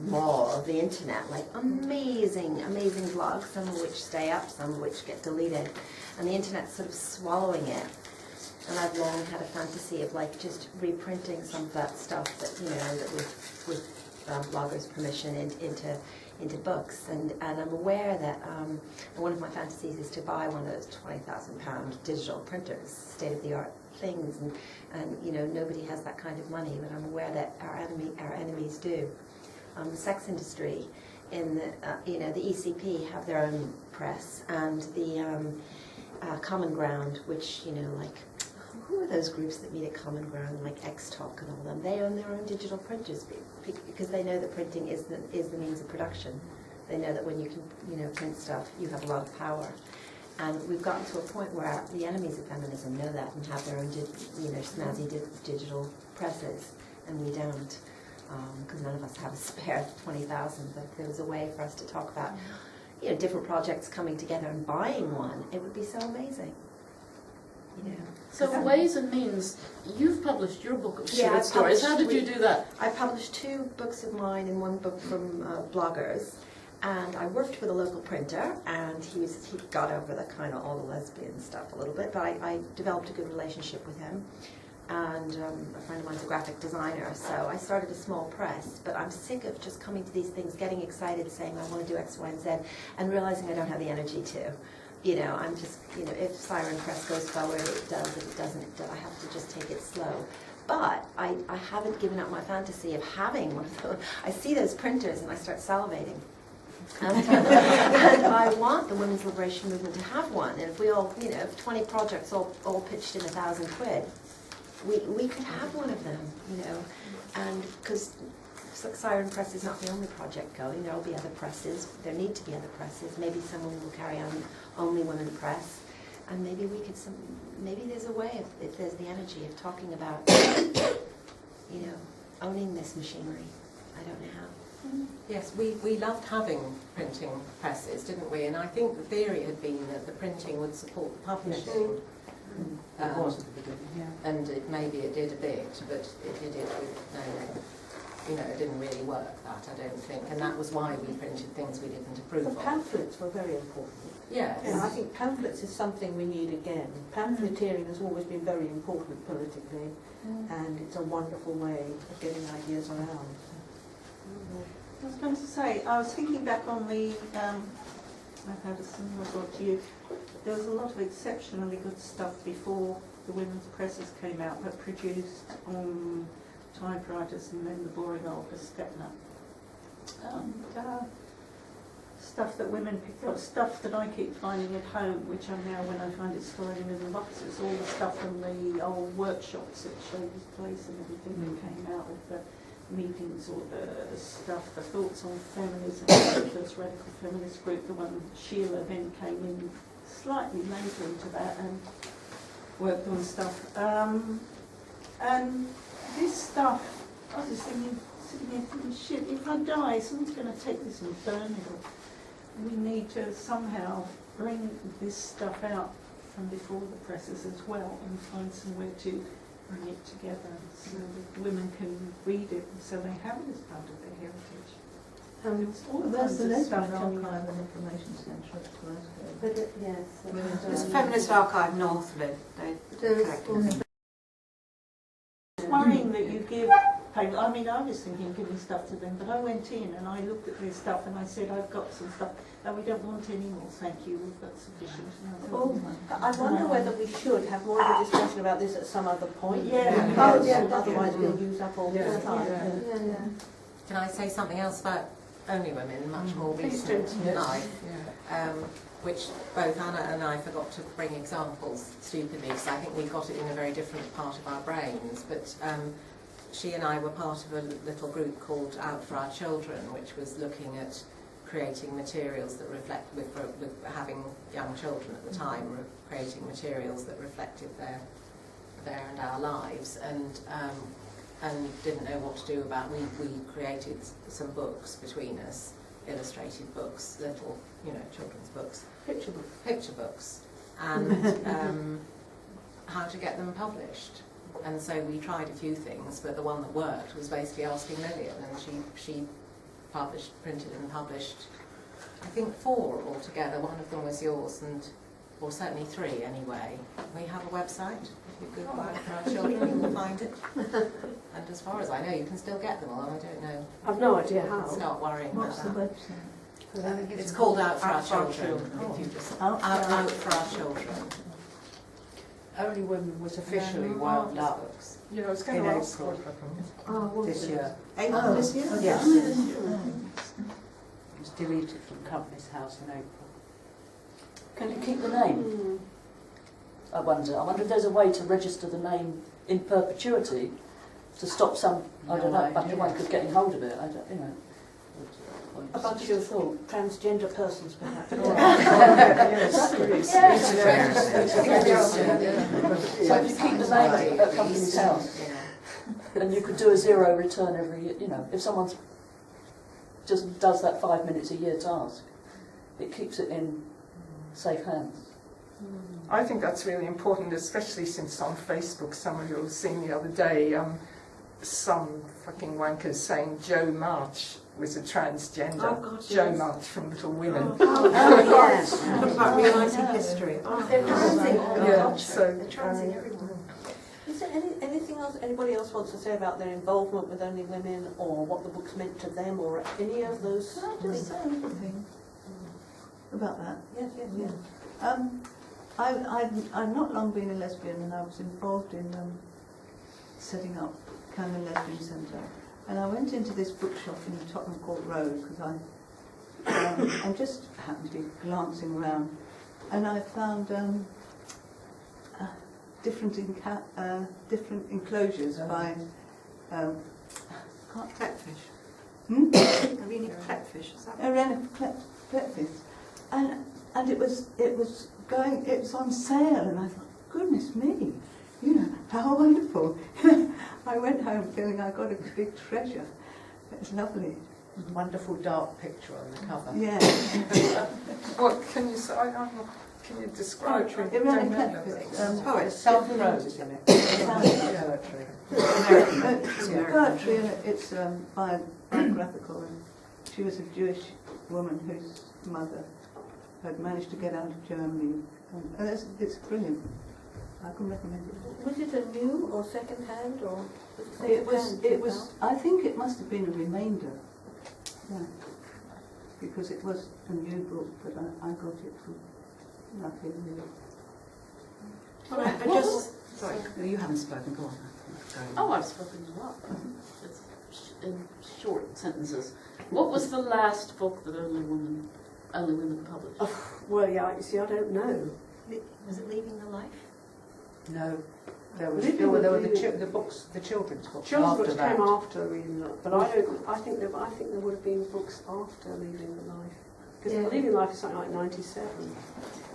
S9: maw of the internet, like amazing blogs, some of which stay up, some of which get deleted, and the internet's sort of swallowing it. And I've long had a fantasy of like just reprinting some of that stuff that, you know, that with bloggers' permission into books, and I'm aware that one of my fantasies is to buy one of those £20,000 digital printers, state-of-the-art things, and you know, nobody has that kind of money, but I'm aware that our enemies do. The sex industry, in the you know, the ECP have their own press, and the Common Ground, which, you know, like, who are those groups that meet at Common Ground, like X-Talk and all them? They own their own digital printers because they know that printing is the means of production. They know that when you can, you know, print stuff, you have a lot of power. And we've gotten to a point where the enemies of feminism know that and have their own, snazzy digital presses, and we don't. Because none of us have a spare 20,000, but if there was a way for us to talk about, you know, different projects coming together and buying one, it would be so amazing. You know.
S3: So ways and means, you've published your book of short stories. How did you do that?
S9: I published 2 books of mine and 1 book from bloggers, and I worked with a local printer, and he got over the kind of all the lesbian stuff a little bit, but I developed a good relationship with him. And a friend of mine's a graphic designer, so I started a small press, but I'm sick of just coming to these things, getting excited, saying I want to do X, Y, and Z, and realizing I don't have the energy to. You know, I'm just, you know, if Siren Press goes forward, it does. If it doesn't, I have to just take it slow. But I haven't given up my fantasy of having one of those. I see those printers and I start salivating. And I want the women's liberation movement to have one. And if we all, you know, if 20 projects all pitched in £1,000, we could have one of them, you know, and because Siren Press is not the only project going, there will be other presses, there need to be other presses, maybe someone will carry on Onlywomen Press, and maybe maybe there's a way, if there's the energy of talking about, you know, owning this machinery. I don't know how.
S11: Yes, we loved having printing presses, didn't we? And I think the theory had been that the printing would support the publishing.
S3: It was at the beginning, yeah.
S11: And maybe it did a bit, but it did it with no, it didn't really work, that, I don't think. And that was why we printed things we didn't approve
S1: The
S11: of.
S1: pamphlets were very important.
S11: Yes.
S1: And I think pamphlets is something we need again. Pamphleteering has always been very important politically, and it's a wonderful way of getting ideas around.
S8: I was going to say, I was thinking back on the, I've had a similar thought to you. There was a lot of exceptionally good stuff before the women's presses came out, but produced on typewriters and then the boring old Stepner. Stuff that women picked up, stuff that I keep finding at home, which I now, when I find it stored in little boxes, all the stuff from the old workshops at Shady's Place and everything that came out of the meetings, or the stuff, the thoughts on feminism, the first radical feminist group, the one Sheila then came in slightly later into that and worked on stuff. And this stuff, I was just thinking, sitting here thinking, shit, if I die, someone's going to take this and burn it all. We need to somehow bring this stuff out from before the presses as well and find somewhere to bring it together so that women can read it and so they have it as part of their heritage.
S7: There's the Lesbian Archive and Information Centre at Glasgow.
S2: But yes,
S6: There's a Feminist Archive North, Lynn.
S8: It's worrying that you give people, I mean, I was thinking of giving stuff to them, but I went in and I looked at their stuff and I said, I've got some stuff, and we don't want any more, thank you, we've got sufficient.
S1: I wonder whether we should have more of a discussion about this at some other point.
S8: Yeah.
S1: Otherwise we'll use up all the time.
S11: Can I say something else about Onlywomen, much more recent life? Which both Anna and I forgot to bring examples, stupidly, because I think we got it in a very different part of our brains. But she and I were part of a little group called Out for Our Children, which was looking at creating materials that reflect, with having young children at the time, creating materials that reflected their and our lives, and didn't know what to do about. We created some books between us, illustrated books, little, children's books, picture books, and how to get them published. And so we tried a few things, but the one that worked was basically asking Lillian, and she printed and published, I think 4 altogether. One of them was yours, or certainly 3 anyway. We have a website. If you Google Out for Our Children, you will find it. And as far as I know, you can still get them, although I don't know.
S3: I've no idea how.
S11: Start worrying
S7: What's the
S11: about that.
S7: website?
S11: It's called Out for Our Children. If you just Out for Our Children.
S4: Onlywomen was officially wound up
S5: Yeah, I was going
S4: in
S5: to ask
S4: April
S5: what
S4: this year.
S6: April this year?
S4: Yes. It was deleted from Company's House in April.
S12: Can you keep the name? I wonder if there's a way to register the name in perpetuity to stop some, I don't know, bunch of wankers getting hold of it. I don't,
S1: A bunch of transgender persons, perhaps.
S12: So if you keep the name at Company's House, and you could do a 0 return every year, if someone just does that 5 minutes a year task, it keeps it in safe hands.
S5: I think that's really important, especially since on Facebook, some of you have seen the other day, some fucking wankers saying Joe March was a transgender.
S6: Oh, God,
S5: Joe
S6: yes.
S5: March from Little Women.
S6: Yes. About realising history.
S1: They're
S5: transing
S1: everyone. Is there anything else anybody else wants to say about their involvement with Onlywomen, or what the book's meant to them, or any of those?
S7: Can I just say anything about that?
S1: Yes.
S7: I've not long been a lesbian, and I was involved in setting up Camden Lesbian Centre. And I went into this bookshop in Tottenham Court Road because I just happened to be glancing around, and I found different enclosures by
S6: Klepfish. Arena Klepfish, is that
S7: Arena Klepfish, and it was on sale, and I thought, goodness me, how wonderful. I went home feeling I got a big treasure. It's lovely.
S4: wonderful dark picture on the cover.
S7: Yeah.
S5: What can you say? Can you describe it?
S7: It really
S4: There's some prose in it. Poetry.
S7: It's poetry and it's biographical, and she was a Jewish woman whose mother had managed to get out of Germany, and it's brilliant. I can recommend it.
S1: Was it a new or second hand or?
S7: It was. I think it must have been a remainder. Yeah. Because it was a new book, but I got it for nothing really.
S6: I just sorry, you haven't spoken. Go on.
S13: Oh, I've spoken a lot. In short sentences. What was the last book that Only Women published?
S3: Oh, well, yeah, you see, I don't know.
S9: Was it Leaving the Life?
S4: No, there were the books, the children's books.
S3: Children's
S4: after
S3: books
S4: that.
S3: came after Leaving the Life, but I think there would have been books after Leaving the Life. Because Leaving the Life is something like 97.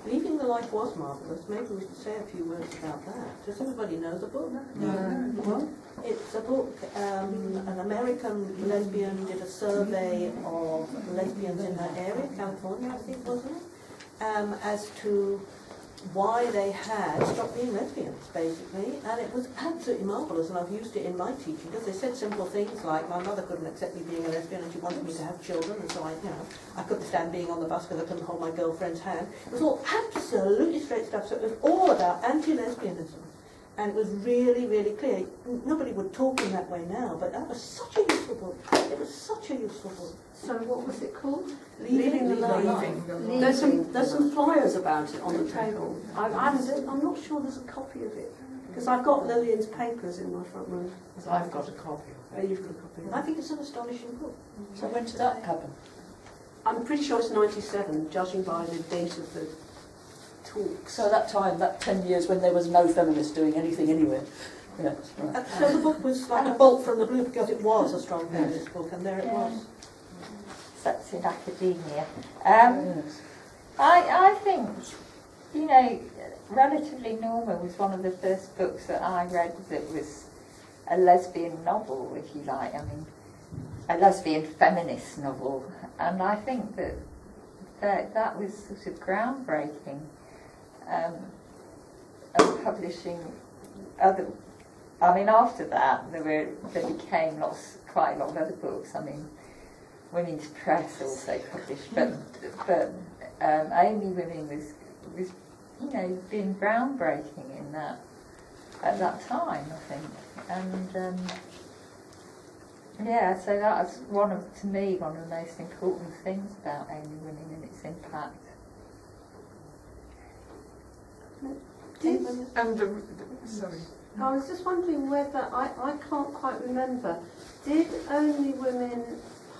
S1: Leaving the Life was marvellous. Maybe we should say a few words about that. Does everybody know the book?
S6: No.
S1: Well, it's a book, an American lesbian did a survey of lesbians in her area, California, I think, wasn't it? As to why they had stopped being lesbians, basically, and it was absolutely marvellous, and I've used it in my teaching, because they said simple things like, my mother couldn't accept me being a lesbian and she wanted me to have children, and so I couldn't stand being on the bus because I couldn't hold my girlfriend's hand. It was all absolutely straight stuff, so it was all about anti-lesbianism, and it was really, really clear. Nobody would talk in that way now, but that was such a useful book. It was such a useful book.
S3: So what was it called?
S1: Leaving the Life.
S3: There's some flyers about it on the table. I'm not sure there's a copy of it, because I've got Lillian's papers in my front room.
S4: I've got a copy of it.
S3: You've got a copy of it.
S1: I think it's an astonishing book.
S12: So when did that happen?
S3: I'm pretty sure it's 97, judging by the date of the talks.
S12: So that time, that 10 years when there was no feminist doing anything anywhere. Yes, right.
S1: So the book was like a bolt from the blue because it was a strong feminist book, and there it was.
S10: That's in academia.
S12: Yes.
S10: I think, Relatively Normal was one of the first books that I read that was a lesbian novel, if you like. I mean, a lesbian feminist novel. And I think that was sort of groundbreaking. And publishing other... I mean, after that, there became quite a lot of other books. I mean, Women's Press also published, but Onlywomen was being groundbreaking in that at that time, I think, and so that was to me one of the most important things about Onlywomen and its impact.
S5: Sorry.
S2: I was just wondering whether, I can't quite remember, did Onlywomen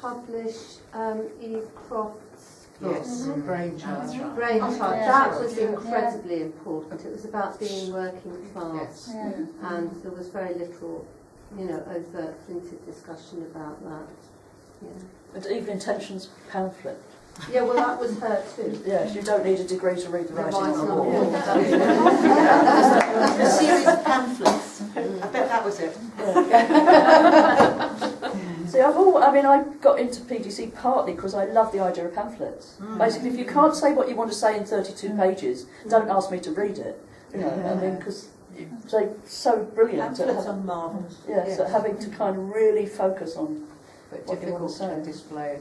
S2: publish Eve Croft's book?
S4: Yes, Brainchild.
S2: Brainchild.
S10: Yeah.
S2: That was incredibly important. It was about being working class,
S4: Yes.
S2: and there was very little, overt printed discussion about that. Yeah.
S12: And Even Intentions pamphlet.
S2: Yeah, well, that was her too.
S12: Yes, you don't need a degree to read the writing on the wall.
S6: A series of pamphlets. I bet that was it.
S12: See, I got into PDC partly because I love the idea of pamphlets. Basically, if you can't say what you want to say in 32 pages, don't ask me to read it. Because they're so brilliant.
S1: Pamphlets are marvellous.
S12: So having to kind of really focus on
S4: But
S12: what you want
S4: difficult
S12: to say.
S4: to display.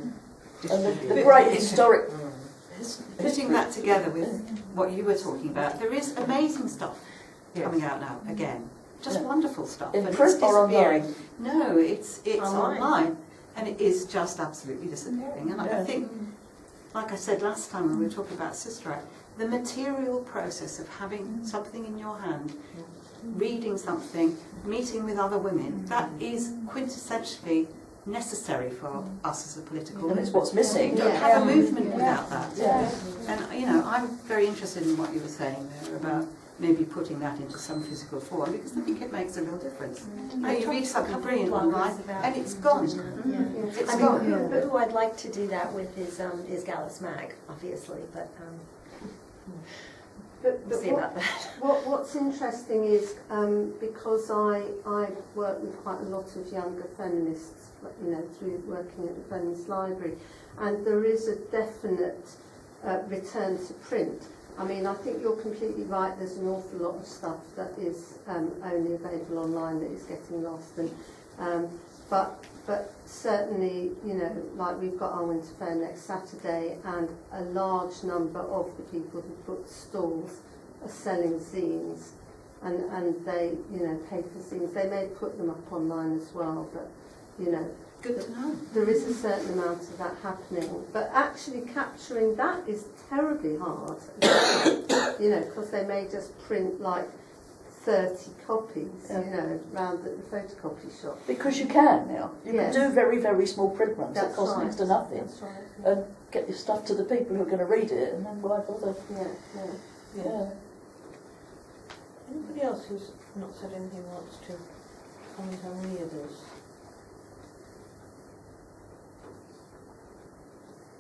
S12: And the great historic...
S6: Putting that together with what you were talking about, there is amazing stuff coming out now again. Just wonderful stuff.
S12: In
S6: and
S12: print
S6: it's
S12: or
S6: disappearing.
S12: online?
S6: No, it's
S12: Online.
S6: online, and it is just absolutely disappearing. And I think, like I said last time when we were talking about Sister Act, the material process of having something in your hand, reading something, meeting with other women, that is quintessentially necessary for us as a political
S12: And it's what's missing.
S6: You don't have a movement without that.
S12: Yeah.
S6: And I'm very interested in what you were saying there about maybe putting that into some physical form, because I think it makes a real difference. You read something brilliant online and it's gone. It's gone.
S9: But who I'd like to do that with is Gallus Mag, obviously, but
S2: But
S9: See about that.
S2: what's interesting is because I work with quite a lot of younger feminists, you know, through working at the Feminist Library, and there is a definite return to print. I mean, I think you're completely right. There's an awful lot of stuff that is only available online that is getting lost, and but certainly, you know, like we've got our Winter Fair next Saturday, and a large number of the people who book stalls are selling zines, and they, you know, pay for zines. They may put them up online as well, but, you know,
S6: Good to know.
S2: there is a certain amount of that happening. But actually capturing that is terribly hard, you know, because they may just print like 30 copies, you know, round at the photocopy shop.
S12: Because you can now. You
S2: Yes.
S12: can do very, very small print runs that
S2: That's
S12: cost
S2: right.
S12: next to nothing.
S2: That's right.
S12: And get your stuff to the people who are going to read it, and then why bother?
S2: Yeah.
S1: Anybody else who's not said anything wants to comment on any of this?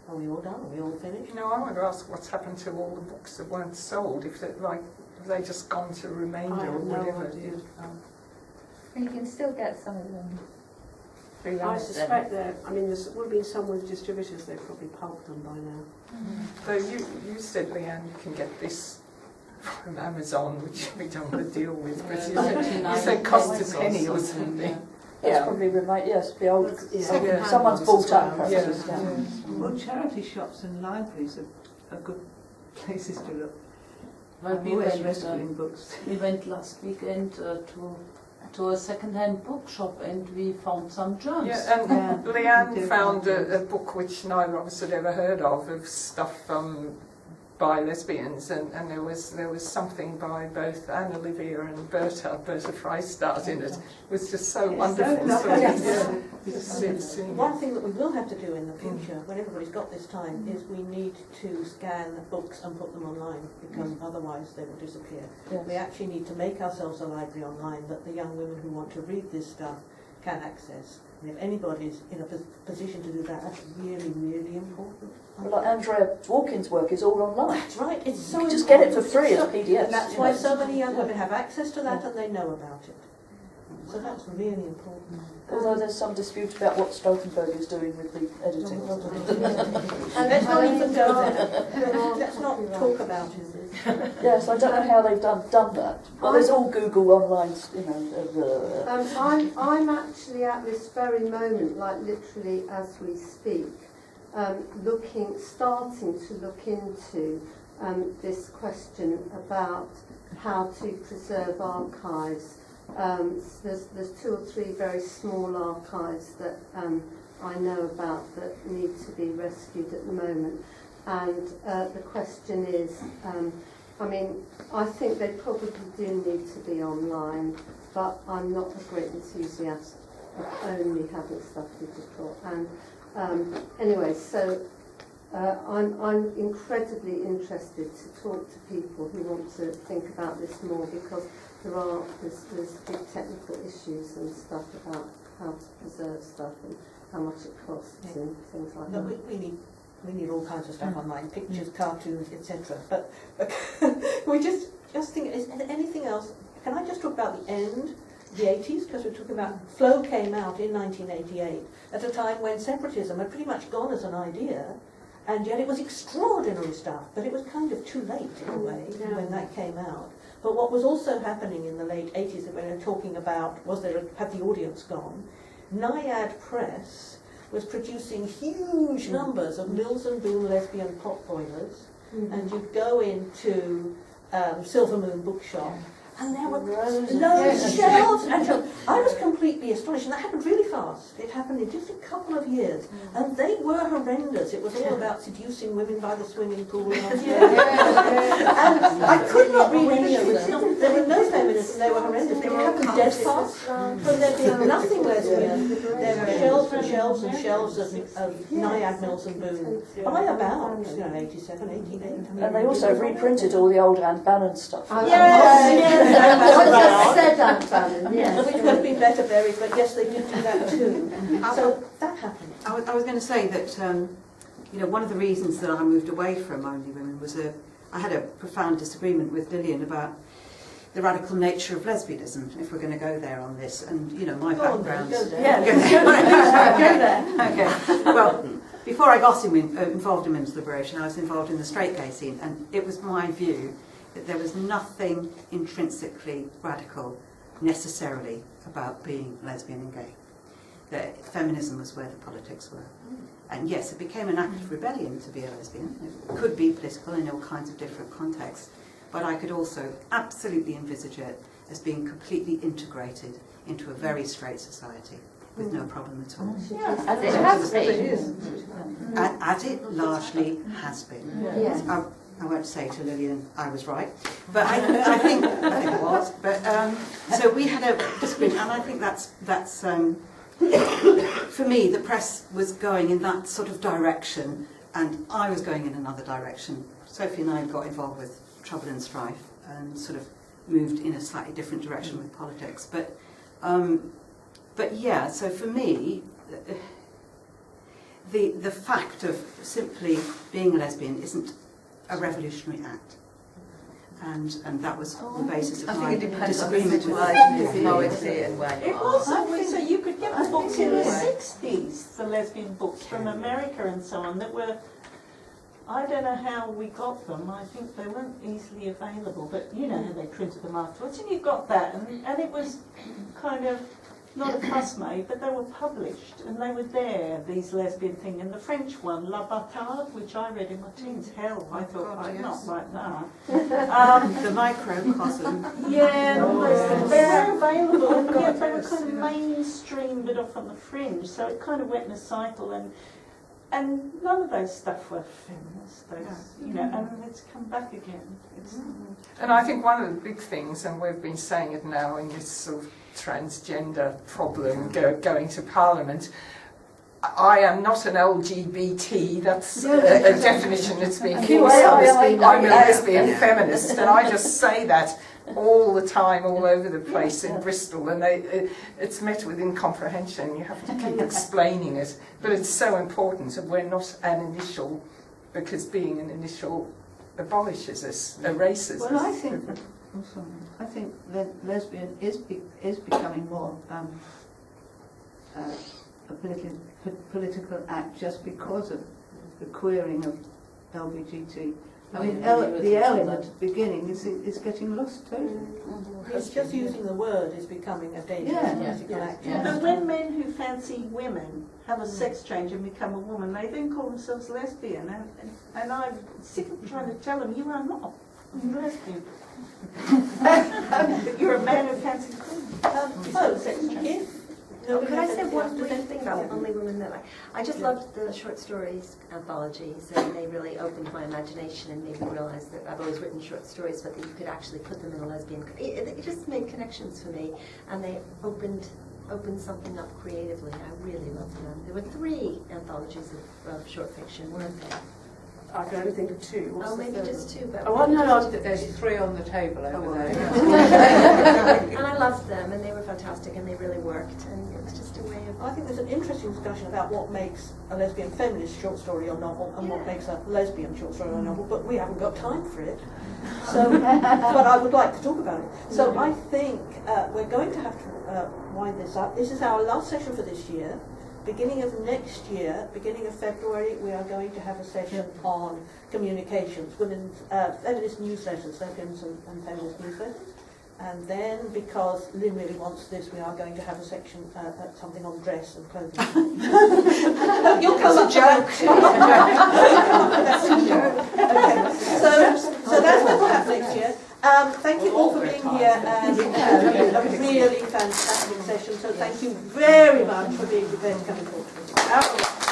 S1: Are we all done? Are we all finished?
S5: No, I want to ask what's happened to all the books that weren't sold. If they have they just gone to remainder
S3: I
S5: or
S3: have no
S5: whatever?
S3: idea.
S10: You can still get some of them through
S3: I
S10: Amazon.
S3: suspect there. I mean, there would have been some with distributors. They've probably pulped them by now.
S5: So you said, Leanne, you can get this from Amazon, which we don't want to deal with. But you said cost a penny or something.
S12: That's probably yes, the old.
S3: Yeah.
S12: Someone's bought up.
S5: Yeah.
S12: Perhaps, yeah.
S7: Well, charity shops and libraries are good places to look.
S13: Well,
S7: I'm always interested in books.
S13: We went last weekend to a second-hand bookshop and we found some gems.
S5: Yeah, and Leanne found a book which neither of us had ever heard of stuff by lesbians, and there was something by both Anne Olivia and Berta Freistad in it. It was just so wonderful.
S1: One thing that we will have to do in the future, when everybody's got this time, is we need to scan books and put them online, because otherwise they will disappear.
S12: Yes.
S1: We actually need to make ourselves a library online that the young women who want to read this stuff can access. And if anybody's in a position to do that, that's really, really important.
S12: Well, like Andrea Dworkin's work is all online.
S1: That's right. It's so
S12: You can just get it for
S1: important.
S12: free as
S1: So-
S12: PDFs.
S1: And that's
S12: you
S1: why
S12: know.
S1: so many young women have access to that and they know about it. So that's really important.
S12: Although there's some dispute about what Stoltenberg is doing with the editing.
S1: And let's not even go there. Let's not talk about it.
S12: Yes, I don't know how they've done that. Well, there's all Google online, you know.
S2: I'm actually at this very moment, like literally as we speak, starting to look into this question about how to preserve archives. There's 2 or 3 very small archives that I know about that need to be rescued at the moment, and the question is, I mean, I think they probably do need to be online, but I'm not a great enthusiast of only having stuff digital. And anyway, so I'm incredibly interested to talk to people who want to think about this more, because there's big technical issues and stuff about how to preserve stuff and how much it costs and things like
S1: No,
S2: that.
S1: we need all kinds of stuff online, pictures, cartoons, etc. But we just think, is there anything else? Can I just talk about the end, the 80s? Because we're talking about, Flow came out in 1988 at a time when separatism had pretty much gone as an idea, and yet it was extraordinary stuff, but it was kind of too late in a way when that came out. But what was also happening in the late 80s, that we were talking about, had the audience gone? Naiad Press was producing huge numbers of Mills and Boon lesbian pot boilers, and you'd go into Silver Moon Bookshop, and there were loads of shelves. And I was completely astonished, and that happened really fast. It happened in just a couple of years, and they were horrendous. It was all about seducing women by the swimming pool. And I could not read any of them. There were no feminists, and they were horrendous. They happened dead fast from there being nothing lesbian. There were shelves and shelves and shelves of Naiad, Mills and Boon by about 87, 88.
S12: And they also reprinted all the old Anne Bannon stuff.
S2: I just said that, Bannon, yes.
S1: Which would have been better buried, but yes, they did do that too. So that happened.
S6: I was going to say that, one of the reasons that I moved away from Only Women was a I had a profound disagreement with Lillian about the radical nature of lesbianism, if we're going to go there on this, and you know my background.
S1: Go there.
S6: Yeah, go there. Okay. Well, before I got involved in women's liberation, I was involved in the straight gay scene, and it was my view that there was nothing intrinsically radical necessarily about being lesbian and gay. That feminism was where the politics were. And yes, it became an act of rebellion to be a lesbian. It could be political in all kinds of different contexts. But I could also absolutely envisage it as being completely integrated into a very straight society with no problem at all.
S10: As it has been.
S6: As it largely has been.
S10: Yes.
S6: I won't say to Lillian I was right, but I think it was. But so we had a disagreement, and I think that's for me, the press was going in that sort of direction, and I was going in another direction. Sophie and I got involved with Trouble and Strife and sort of moved in a slightly different direction with politics. But yeah, so for me, the fact of simply being a lesbian isn't a revolutionary act. And that was the basis of my disagreement with
S11: how I see it and where you
S8: It
S11: are.
S8: was always so you could get the books in the 60s, the lesbian books from America and so on, that were, I don't know how we got them, I think they weren't easily available, but you know how they printed them afterwards, and you got that, and it was kind of not a fuss made, but they were published, and they were there, these lesbian thing, and the French one, La Bâtarde, which I read in my teens, hell, I thought,
S6: God, yes.
S8: not like that.
S6: the microcosm.
S8: Yeah, they were available, and yet they were kind of mainstream but off on the fringe, so it kind of went in a cycle, and none of those stuff were feminist, you know, and it's come back again.
S5: And I think one of the big things, and we've been saying it now in this sort of transgender problem going to Parliament, I am not an LGBT, that's a definition that's been used. I'm a lesbian feminist, and I just say that all the time, all over the place in Bristol, and it's met with incomprehension. You have to keep explaining it, but it's so important, and we're not an initial, because being an initial abolishes us, erases us.
S7: Well, I think that lesbian is becoming more a political act just because of the queering of LGBT. I mean, the L in the beginning is getting lost totally.
S1: It's just using the word is becoming a dangerous political act.
S8: But when men who fancy women have a sex change and become a woman, they then call themselves lesbian, and I'm sick of trying to tell them, you are not lesbian. You're a man who fancies women.
S9: Could I say one brief thing about Onlywomen that I just loved the short stories anthologies, and they really opened my imagination and made me realize that I've always written short stories, but that you could actually put them in a lesbian. It just made connections for me, and they opened something up creatively. I really loved them. There were 3 anthologies of short fiction, weren't there?
S3: I can only think of 2. What's
S9: maybe just 2. But
S4: There's 3 on the table over there.
S9: And I loved them, and they were fantastic, and they really worked, and it was just a way of...
S1: I think there's an interesting discussion about what makes a lesbian feminist short story or novel and what makes a lesbian short story or novel, but we haven't got time for it. So, but I would like to talk about it. So I think we're going to have to wind this up. This is our last session for this year. Beginning of next year, beginning of February, we are going to have a session on communications, women's feminist newsletters, lesbians and feminist newsletters. And then, because Lynn really wants this, we are going to have a section, something on dress and clothing. You'll come up joke. That's a joke. Okay. So that's what will happen next year. Thank you all for being here, and a really fantastic session. So thank you very much for being prepared to come and talk to us.